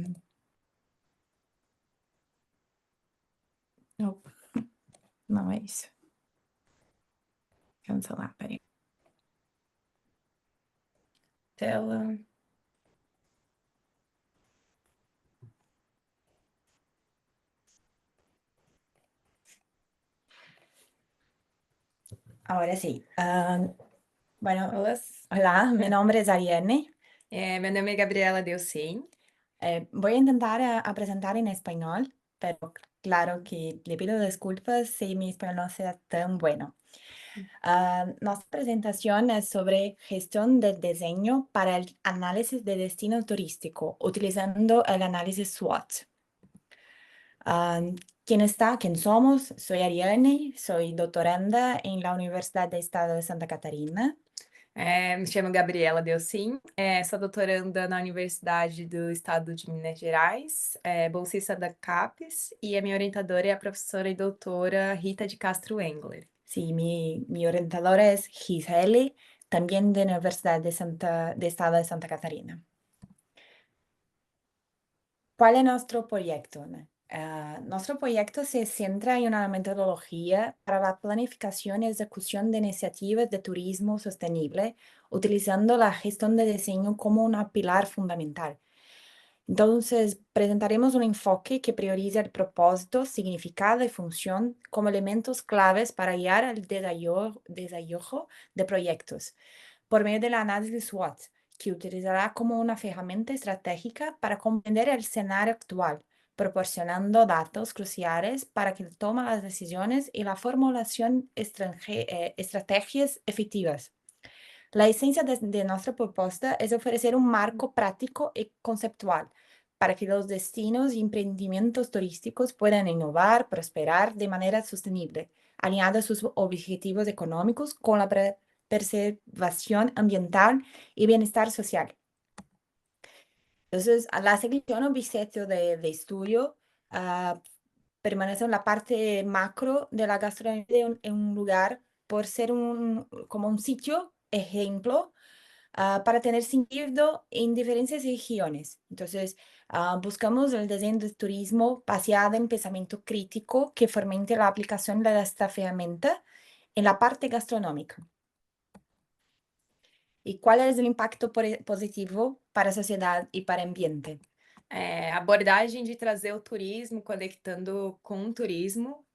No, no es. Cancelar, peraí. Tela. Ahora sí. Bueno, hola, mi nombre es Ariane. Meu nome é Gabriela Delcin. Voy a intentar a presentar en español, pero claro que le pido disculpas si mi español no sea tan bueno. Nuestra presentación es sobre gestión del diseño para el análisis de destino turístico, utilizando el análisis SWOT. ¿Quién somos? Soy Ariane, soy doctoranda en la Universidad del Estado de Santa Catarina. Me chamo Gabriela Delcin, sou doutoranda na Universidade do Estado de Minas Gerais, bolsista da CAPES, e a minha orientadora é a professora e doutora Rita de Castro Engler. Sí, mi orientadora es Gisele, también de la Universidad de Estado de Santa Catarina. ¿Cuál es nuestro proyecto? Nuestro proyecto se centra en una metodología para la planificación y ejecución de iniciativas de turismo sostenible, utilizando la gestión de diseño como un pilar fundamental. Entonces, presentaremos un enfoque que prioriza el propósito, significado y función como elementos claves para guiar el desarrollo de proyectos por medio del análisis SWOT, que utilizará como una herramienta estratégica para comprender el escenario actual, proporcionando datos cruciales para que tome las decisiones y la formulación estrategias efectivas. La esencia de nuestra propuesta es ofrecer un marco práctico y conceptual para que los destinos y emprendimientos turísticos puedan innovar, prosperar de manera sostenible, alineando sus objetivos económicos con la preservación ambiental y bienestar social. Entonces, la selección objeto de estudio permanece en la parte macro de la gastronomía en un lugar por ser como un sitio ejemplo para tener sentido en diferentes regiones. Entonces, buscamos el diseño de turismo basado en pensamiento crítico que fomente la aplicación de esta herramienta en la parte gastronómica. ¿Y cuál es el impacto positivo para a sociedade e para o ambiente? A abordagem de trazer o turismo conectando com o turismo,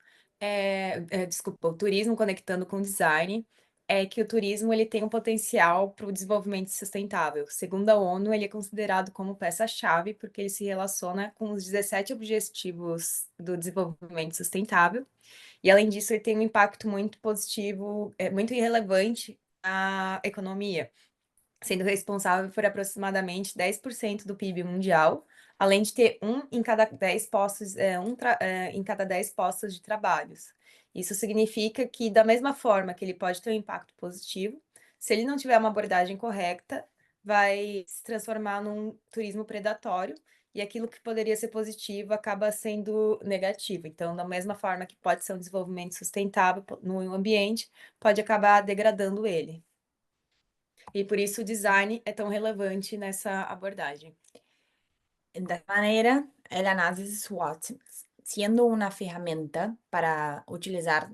desculpa, o turismo conectando com o design, é que o turismo ele tem um potencial para o desenvolvimento sustentável. Segundo a ONU, ele é considerado como peça-chave porque ele se relaciona com os 17 Objetivos do Desenvolvimento Sustentável, e além disso ele tem um impacto muito positivo, muito relevante na economia, sendo responsável por aproximadamente 10% do PIB mundial, além de ter um em cada 10 postos, em cada 10 postos de trabalhos. Isso significa que, da mesma forma que ele pode ter um impacto positivo, se ele não tiver uma abordagem correta, vai se transformar num turismo predatório, e aquilo que poderia ser positivo acaba sendo negativo. Então, da mesma forma que pode ser um desenvolvimento sustentável no ambiente, pode acabar degradando ele. E por isso o design é tão relevante nessa abordagem. De esta manera, el análisis SWOT, siendo una herramienta para utilizar,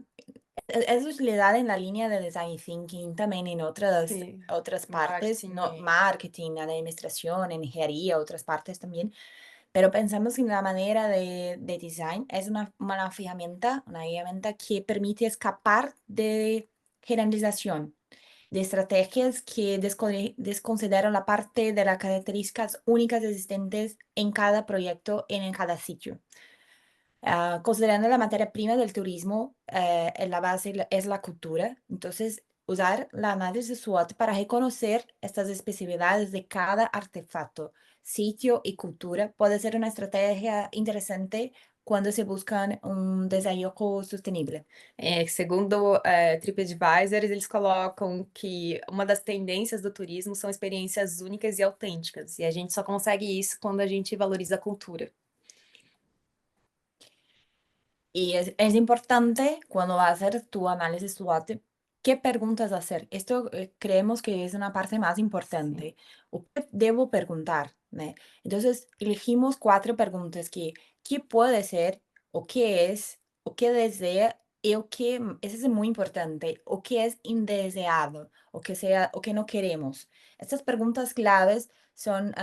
es utilizada en la línea de design thinking, también en Sí, otras partes, marketing. marketing, administración, ingeniería, otras partes también. Pero pensamos en la manera de design es una herramienta que permite escapar de generalización, de estrategias que desconsideran la parte de las características únicas existentes en cada proyecto y en cada sitio. Considerando la materia prima del turismo, en la base es la cultura, entonces usar la análisis SWOT para reconocer estas especificidades de cada artefacto, sitio y cultura puede ser una estrategia interesante quando se busca um desenvolvimento sustenible. Segundo TripAdvisor, eles colocam que uma das tendências do turismo são experiências únicas e autênticas, e a gente só consegue isso quando a gente valoriza a cultura. Y es importante cuando vas a hacer tu análisis SWOT, qué preguntas hacer. Esto creemos que es una parte más importante. ¿O qué debo preguntar? ¿No? Entonces, elegimos 4 preguntas que, ¿qué puede ser? ¿O qué es? ¿O qué desea? Y o qué, eso es muy importante, o qué es indeseado, o que sea, o que no queremos. Estas preguntas claves son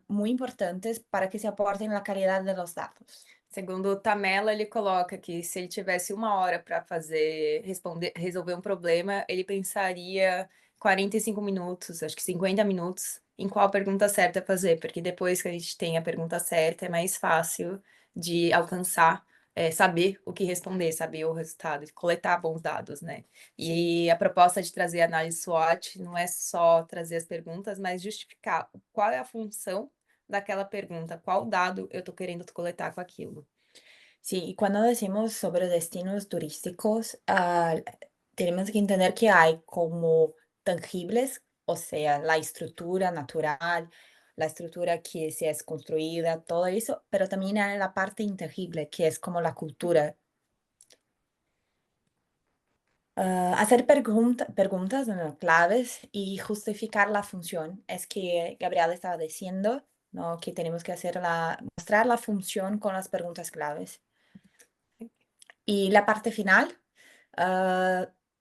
muy importantes para que se aporten la calidad de los datos. Segundo o Tamela, ele coloca que se ele tivesse 1 hora para resolver um problema, ele pensaria 45 minutos, acho que 50 minutos, em qual pergunta certa fazer, porque depois que a gente tem a pergunta certa, é mais fácil de alcançar, saber o que responder, saber o resultado, e coletar bons dados, né? E a proposta de trazer a análise SWOT não é só trazer as perguntas, mas justificar qual é a função daquela pergunta, qual dado eu estou querendo coletar com aquilo. Sí, y cuando decimos sobre destinos turísticos, tenemos que entender que hay como tangibles, o sea, la estructura natural, la estructura que se es construida, todo eso, pero también hay la parte intangible, que es como la cultura. Hacer preguntas claves y justificar la función. Es que Gabriela estaba diciendo, ¿no? Que tenemos que mostrar la función con las preguntas claves. Y la parte final,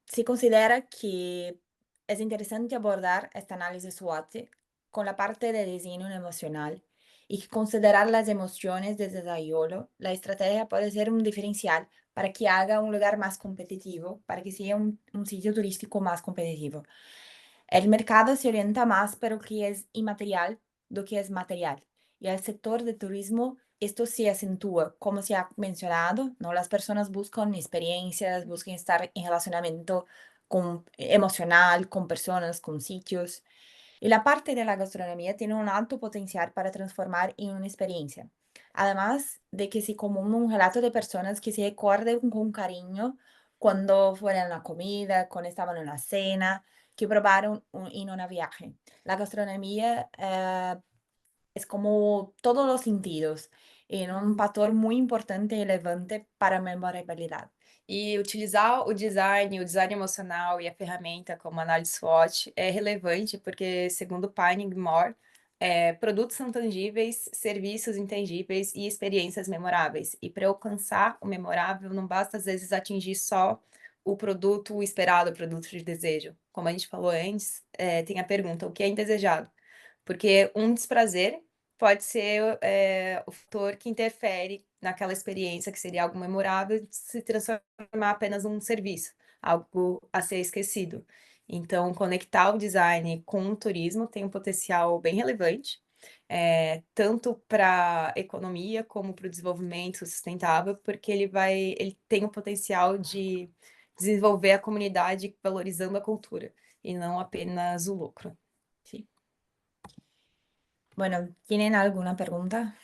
se considera que es interesante abordar este análisis SWOT con la parte de diseño emocional y considerar las emociones desde desarrollo. La estrategia puede ser un diferencial para que haga un lugar más competitivo, para que sea un sitio turístico más competitivo. El mercado se orienta más por lo que es inmaterial do que es material. Y el sector de turismo, esto se acentúa, como se ha mencionado, ¿no? Las personas buscan experiencias, buscan estar en relacionamiento emocional con personas, con sitios. Y la parte de la gastronomía tiene un alto potencial para transformar en una experiencia. Además de que se como un relato de personas que se recuerden con cariño cuando fueron a la comida, cuando estaban en la cena, que probaron en una viaje. La gastronomía es como todos los sentidos, en un factor muy importante y relevante para a memorabilidade. E utilizar o design emocional e a ferramenta como análise SWOT é relevante porque, segundo Pining More, produtos são tangíveis, serviços intangíveis e experiências memoráveis. E para alcançar o memorável, não basta às vezes atingir só o produto esperado, o produto de desejo. Como a gente falou antes, tem a pergunta, o que é indesejado? Porque um desprazer pode ser o fator que interfere naquela experiência, que seria algo memorável, se transformar apenas num serviço, algo a ser esquecido. Então, conectar o design com o turismo tem um potencial bem relevante, tanto para a economia como para o desenvolvimento sustentável, porque ele tem o potencial de desenvolver a comunidade valorizando a cultura e não apenas o lucro. Sí. Bueno, ¿tienen alguna pregunta?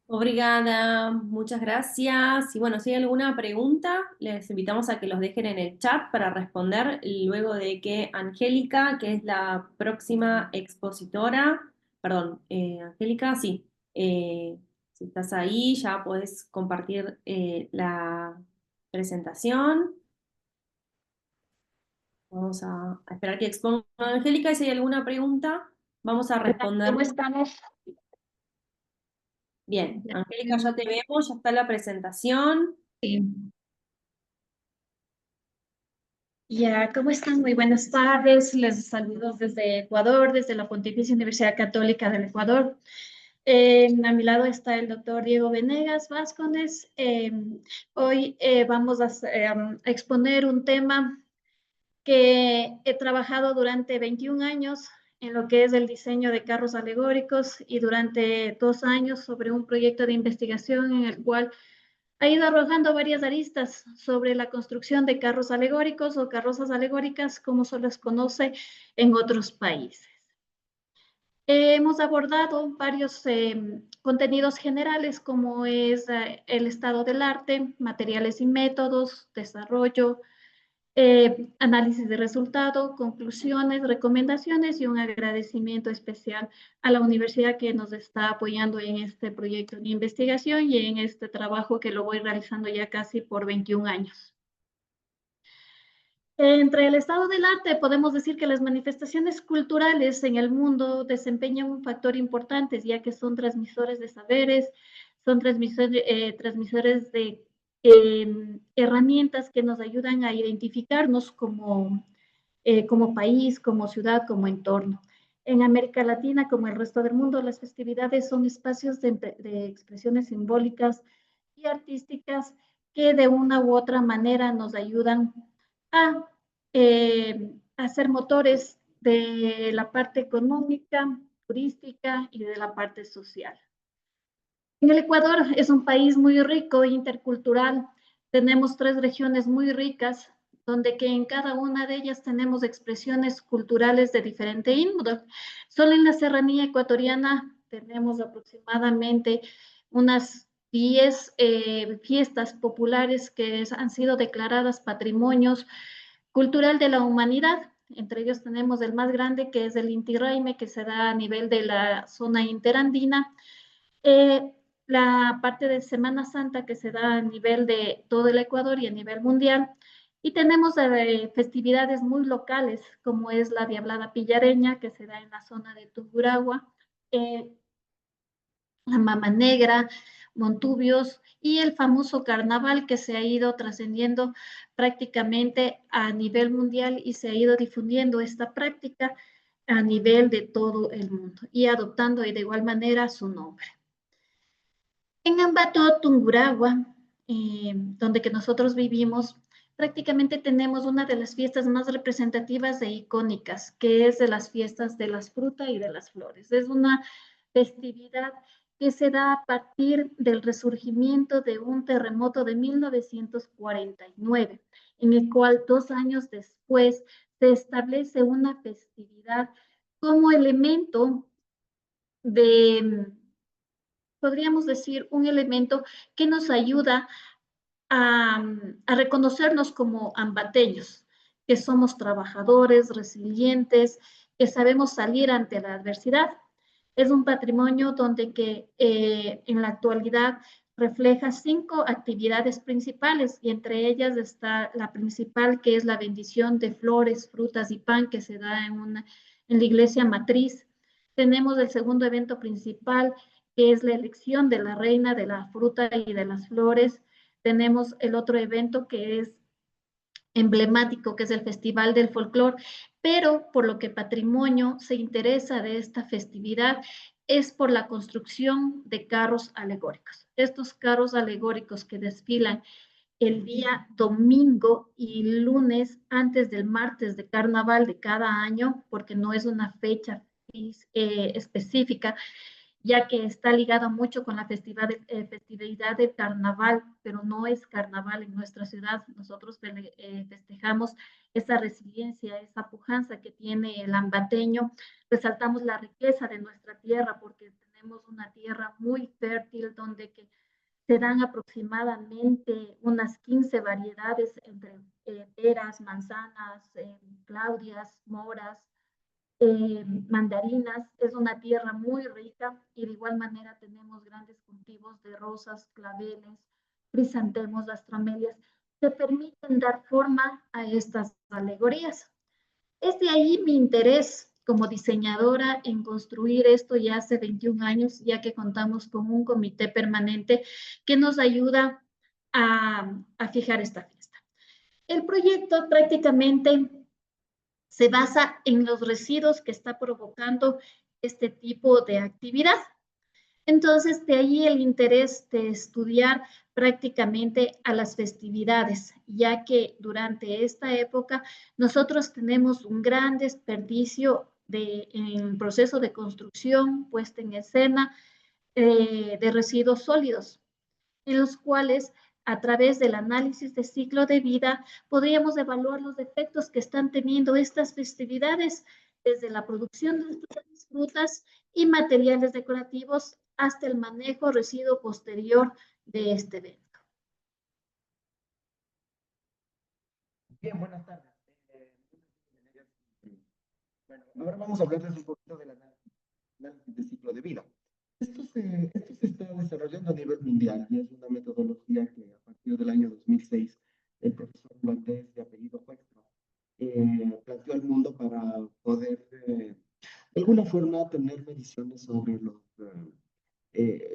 Obrigada, muchas gracias. Y bueno, si hay alguna pregunta, les invitamos a que los dejen en el chat para responder luego de que Angélica, que es la próxima expositora, perdón, Angélica, sí, si estás ahí ya puedes compartir la presentación. Vamos a esperar que exponga Angélica y si hay alguna pregunta, vamos a responder. ¿Cómo estamos? Bien, Angélica, ya te vemos, ya está la presentación. Sí. Ya, ¿cómo están? Muy buenas tardes. Les saludo desde Ecuador, desde la Pontificia Universidad Católica del Ecuador. A mi lado está el doctor Diego Venegas Vázquez. Hoy vamos a exponer un tema que he trabajado durante 21 años en lo que es el diseño de carros alegóricos y durante 2 años sobre un proyecto de investigación en el cual ha ido arrojando varias aristas sobre la construcción de carros alegóricos o carrozas alegóricas, como se les conoce en otros países. Hemos abordado varios contenidos generales, como es el estado del arte, materiales y métodos, desarrollo, análisis de resultado, conclusiones, recomendaciones y un agradecimiento especial a la universidad que nos está apoyando en este proyecto de investigación y en este trabajo que lo voy realizando ya casi por 21 años. Entre el estado del arte podemos decir que las manifestaciones culturales en el mundo desempeñan un factor importante, ya que son transmisores de saberes, son transmisores de herramientas que nos ayudan a identificarnos como país, como ciudad, como entorno. En América Latina, como el resto del mundo, las festividades son espacios de expresiones simbólicas y artísticas que de una u otra manera nos ayudan a ser motores de la parte económica, turística y de la parte social. En el Ecuador es un país muy rico, intercultural. Tenemos 3 regiones muy ricas, donde que en cada una de ellas tenemos expresiones culturales de diferente índole. Solo en la serranía ecuatoriana tenemos aproximadamente unas 10 fiestas populares que han sido declaradas patrimonios cultural de la humanidad. Entre ellos tenemos el más grande, que es el Inti Raymi, que se da a nivel de la zona interandina. La parte de Semana Santa, que se da a nivel de todo el Ecuador y a nivel mundial. Y tenemos festividades muy locales, como es la Diablada Pillareña, que se da en la zona de Tungurahua, la Mama Negra, Montubios y el famoso carnaval que se ha ido trascendiendo prácticamente a nivel mundial y se ha ido difundiendo esta práctica a nivel de todo el mundo y adoptando de igual manera su nombre. En Ambato, Tungurahua, donde que nosotros vivimos, prácticamente tenemos una de las fiestas más representativas e icónicas, que es de las fiestas de las frutas y de las flores. Es una festividad que se da a partir del resurgimiento de un terremoto de 1949, en el cual 2 años después se establece una festividad como elemento de, podríamos decir, un elemento que nos ayuda a reconocernos como ambateños, que somos trabajadores, resilientes, que sabemos salir ante la adversidad. Es un patrimonio donde que en la actualidad refleja 5 actividades principales y entre ellas está la principal, que es la bendición de flores, frutas y pan que se da en la iglesia matriz. Tenemos el segundo evento principal, que es la elección de la reina de la fruta y de las flores. Tenemos el otro evento que es emblemático, que es el Festival del Folclor, pero por lo que Patrimonio se interesa de esta festividad es por la construcción de carros alegóricos. Estos carros alegóricos que desfilan el día domingo y lunes antes del martes de carnaval de cada año, porque no es una fecha específica, ya que está ligado mucho con la festividad del carnaval, pero no es carnaval en nuestra ciudad. Nosotros festejamos esa resiliencia, esa pujanza que tiene el ambateño. Resaltamos la riqueza de nuestra tierra, porque tenemos una tierra muy fértil donde que se dan aproximadamente unas 15 variedades entre peras, manzanas, claudias, moras, mandarinas. Es una tierra muy rica y de igual manera tenemos grandes cultivos de rosas, claveles, crisantemos, astromelias, que permiten dar forma a estas alegorías. Es de ahí mi interés como diseñadora en construir esto ya hace 21 años, ya que contamos con un comité permanente que nos ayuda a fijar esta fiesta. El proyecto prácticamente se basa en los residuos que está provocando este tipo de actividad. Entonces, de ahí el interés de estudiar prácticamente a las festividades, ya que durante esta época nosotros tenemos un gran desperdicio en el proceso de construcción, puesta en escena, de residuos sólidos, en los cuales a través del análisis de ciclo de vida podríamos evaluar los efectos que están teniendo estas festividades desde la producción de estas frutas y materiales decorativos hasta el manejo residuo posterior de este evento. Bien, buenas tardes. Bueno, ahora vamos a hablarles un poquito del análisis de ciclo de vida. Esto se está desarrollando a nivel mundial y es una metodología que a partir del año 2006 el profesor holandés de apellido Hoekstra planteó al mundo para poder de alguna forma tener mediciones sobre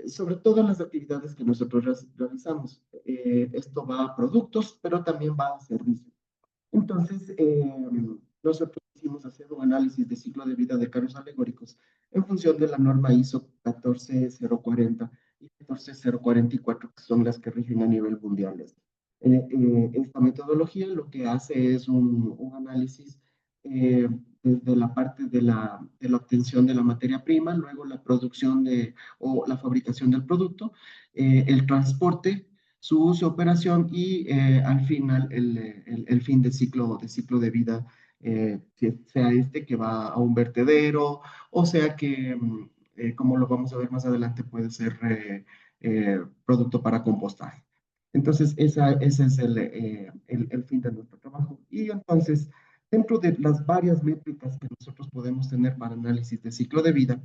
sobre todas las actividades que nosotros realizamos. Esto va a productos, pero también va a servicios. Entonces, nosotros quisimos hacer un análisis de ciclo de vida de carros alegóricos en función de la norma ISO 14040 y 14044, que son las que rigen a nivel mundial. Esta metodología lo que hace es un análisis desde la parte de la obtención de la materia prima, luego la producción o la fabricación del producto, el transporte, su uso, operación y al final el fin de ciclo de vida, sea este que va a un vertedero o sea que, como lo vamos a ver más adelante, puede ser producto para compostaje. Entonces, ese es el fin de nuestro trabajo. Y entonces, dentro de las varias métricas que nosotros podemos tener para análisis de ciclo de vida,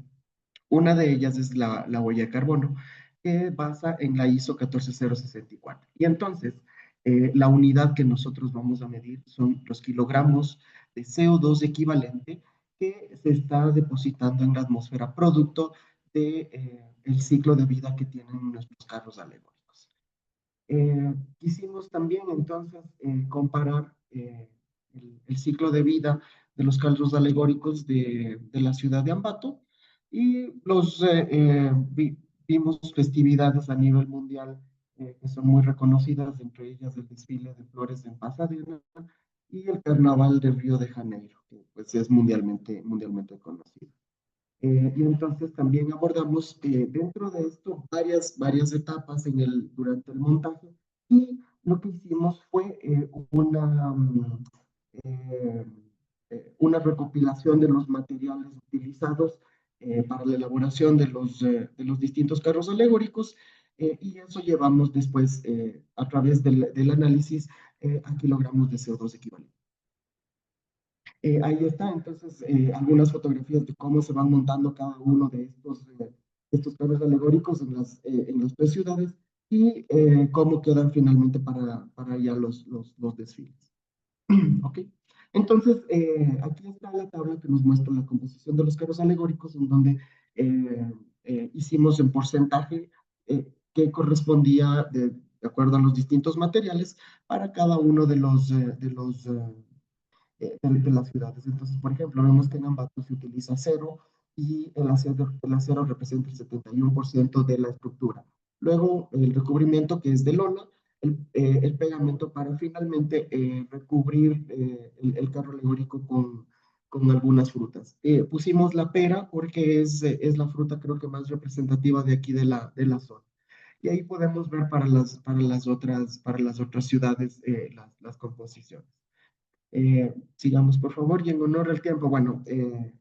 una de ellas es la huella de carbono, que basa en la ISO 14064. Y entonces, la unidad que nosotros vamos a medir son los kilogramos de CO2 equivalente que se está depositando en la atmósfera producto del ciclo de vida que tienen nuestros carros alegóricos. Quisimos también entonces comparar el ciclo de vida de los carros alegóricos de la ciudad de Ambato y vimos festividades a nivel mundial que son muy reconocidas, entre ellas el desfile de flores en Pasadena y el carnaval de Río de Janeiro, que pues es mundialmente conocido. Y entonces también abordamos dentro de esto varias etapas durante el montaje y lo que hicimos fue una recopilación de los materiales utilizados para la elaboración de los distintos carros alegóricos y eso llevamos después a través del análisis a kilogramos de CO2 equivalente. Ahí está, entonces, algunas fotografías de cómo se van montando cada uno de estos carros alegóricos en las tres ciudades y cómo quedan finalmente para ya los desfiles. ¿Ok? Entonces, aquí está la tabla que nos muestra la composición de los carros alegóricos, en donde hicimos en porcentaje que correspondía de acuerdo a los distintos materiales para cada uno de las ciudades. Entonces, por ejemplo, vemos que en Ambato se utiliza acero y el acero representa el 71% de la estructura. Luego, el recubrimiento, que es de lona, el pegamento para finalmente recubrir el carro alegórico con algunas frutas. Pusimos la pera porque es la fruta creo que más representativa de aquí de la zona. Y ahí podemos ver para las otras ciudades las composiciones. Sigamos, por favor, y en honor al tiempo, bueno,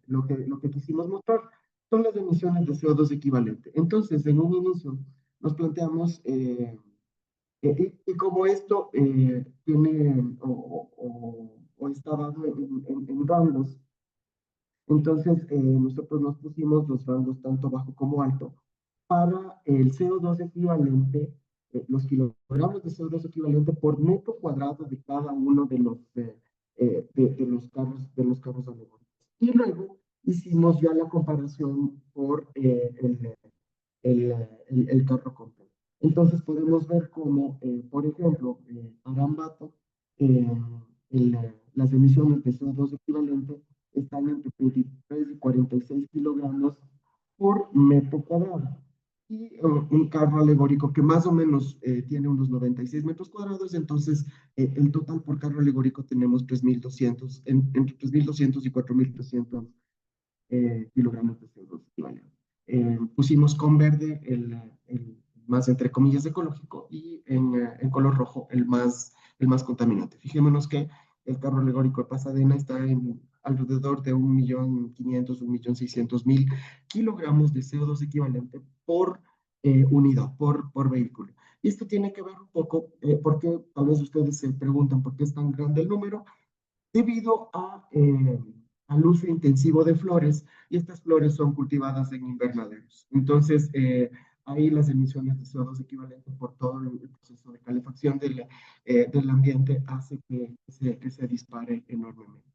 lo que quisimos mostrar son las emisiones de CO2 equivalente. Entonces, en un inicio nos planteamos, y como esto tiene o está dado en rangos, entonces nosotros nos pusimos los rangos tanto bajo como alto para el CO2 equivalente, los kilogramos de CO2 equivalente por metro cuadrado de cada uno de de los carros alegóricos. Y luego hicimos ya la comparación por el carro completo. Entonces podemos ver cómo, por ejemplo, para Ambato, las emisiones de CO2 equivalente están entre 23 y 46 kilogramos por metro cuadrado. Y un carro alegórico que más o menos tiene unos 96 metros cuadrados, entonces el total por carro alegórico tenemos 3.200, entre 3.200 y 4.300 kilogramos de CO2 equivalente. Pusimos con verde el más, entre comillas, ecológico y en color rojo el más contaminante. Fijémonos que el carro alegórico de Pasadena está en alrededor de 1.500.000, 1.600.000 kilogramos de CO2 equivalente por unidad, por vehículo. Y esto tiene que ver un poco, porque tal vez ustedes se preguntan por qué es tan grande el número, debido al uso intensivo de flores, y estas flores son cultivadas en invernaderos. Entonces, ahí las emisiones de CO2 equivalentes por todo el proceso de calefacción del ambiente hace que se dispare enormemente.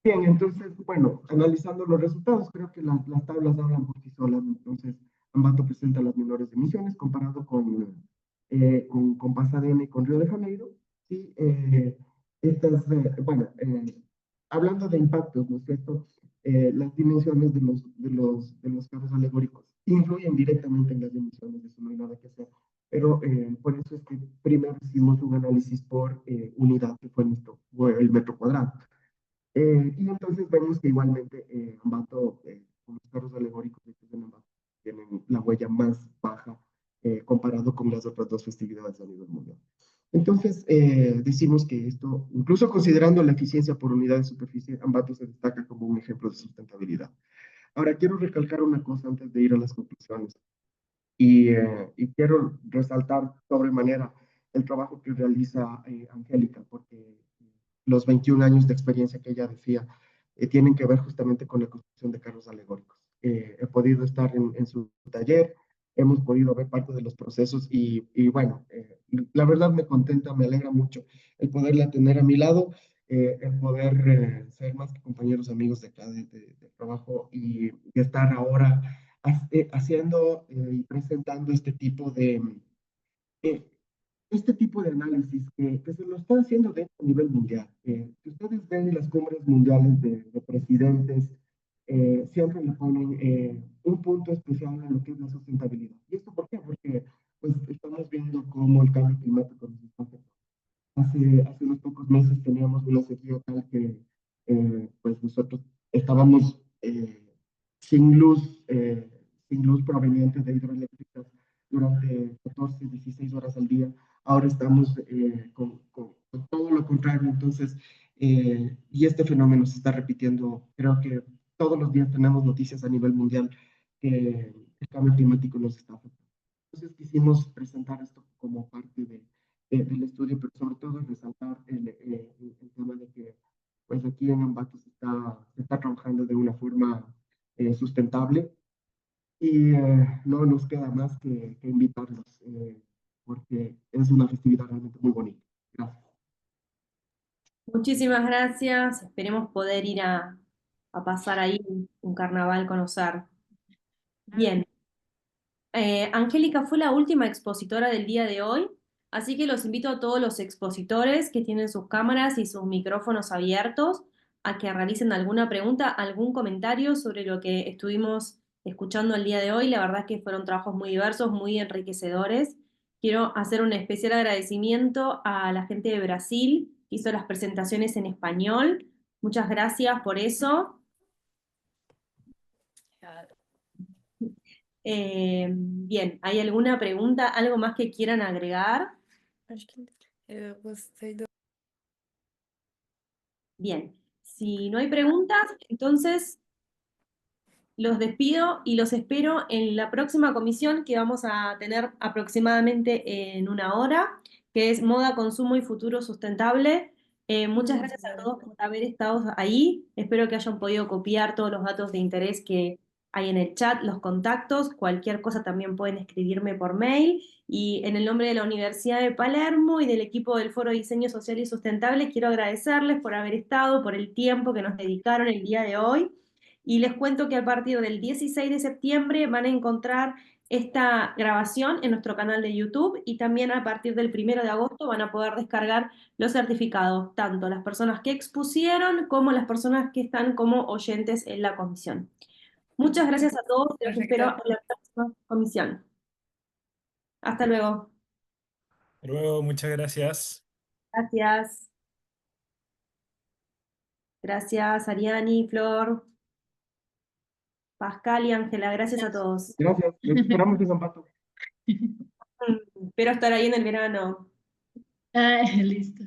Bien, entonces, bueno, analizando los resultados, creo que las tablas hablan por sí solas. Entonces, Ambato presenta las menores emisiones comparado con Pasadena y con Río de Janeiro. Sí, bueno, hablando de impactos, ¿no es cierto? Las dimensiones de los carros alegóricos influyen directamente en las emisiones, eso no hay nada que hacer. Pero por eso es que primero hicimos un análisis por unidad, que fue el metro cuadrado. Y entonces vemos que igualmente Ambato, con los carros alegóricos de Ambato, tienen la huella más baja comparado con las otras dos festividades a nivel mundial. Entonces, decimos que esto, incluso considerando la eficiencia por unidad de superficie, Ambato se destaca como un ejemplo de sustentabilidad. Ahora, quiero recalcar una cosa antes de ir a las conclusiones. Y quiero resaltar sobremanera el trabajo que realiza Angélica, porque los 21 años de experiencia que ella decía tienen que ver justamente con la construcción de carros alegóricos. He podido estar en su taller, hemos podido ver parte de los procesos y bueno, la verdad me contenta, me alegra mucho el poderla tener a mi lado, el poder ser más que compañeros amigos de acá de trabajo y estar ahora haciendo y presentando eh, este tipo de análisis que se lo está haciendo a nivel mundial. Si ustedes ven las cumbres mundiales de presidentes, siempre le ponen un punto especial a lo que es la sustentabilidad. ¿Y esto por qué? Porque pues, estamos viendo cómo el cambio climático nos está afectando. Hace unos pocos meses teníamos una sequía tal que pues nosotros estábamos sin luz proveniente de hidroeléctricas durante 14, 16 horas al día. Ahora estamos con todo lo contrario. Entonces, y este fenómeno se está repitiendo. Creo que todos los días tenemos noticias a nivel mundial que el cambio climático nos está afectando. Entonces quisimos presentar esto como parte del estudio, pero sobre todo resaltar el tema de que pues aquí en Ambato se está trabajando de una forma sustentable y no nos queda más que invitarlos porque es una festividad realmente muy bonita. Gracias. Muchísimas gracias. Esperemos poder ir a pasar ahí un carnaval, conocer. Bien. Angélica fue la última expositora del día de hoy, así que los invito a todos los expositores que tienen sus cámaras y sus micrófonos abiertos a que realicen alguna pregunta, algún comentario sobre lo que estuvimos escuchando el día de hoy. La verdad es que fueron trabajos muy diversos, muy enriquecedores. Quiero hacer un especial agradecimiento a la gente de Brasil que hizo las presentaciones en español. Muchas gracias por eso. Bien, ¿hay alguna pregunta, algo más que quieran agregar? Bien, si no hay preguntas, entonces los despido y los espero en la próxima comisión que vamos a tener aproximadamente en una hora, que es Moda, Consumo y Futuro Sustentable. Muchas gracias a todos por haber estado ahí. Espero que hayan podido copiar todos los datos de interés que ahí en el chat los contactos, cualquier cosa también pueden escribirme por mail, y en el nombre de la Universidad de Palermo y del equipo del Foro de Diseño Social y Sustentable quiero agradecerles por haber estado, por el tiempo que nos dedicaron el día de hoy, y les cuento que a partir del 16 de septiembre van a encontrar esta grabación en nuestro canal de YouTube, y también a partir del 1 de agosto van a poder descargar los certificados, tanto las personas que expusieron como las personas que están como oyentes en la comisión. Muchas gracias a todos y los espero en la próxima comisión. Hasta luego. Hasta luego, muchas gracias. Gracias. Gracias, Ariani, Flor, Pascal y Ángela. Gracias a todos. Gracias, los esperamos en Zampato. Espero estar ahí en el verano. Ah, listo.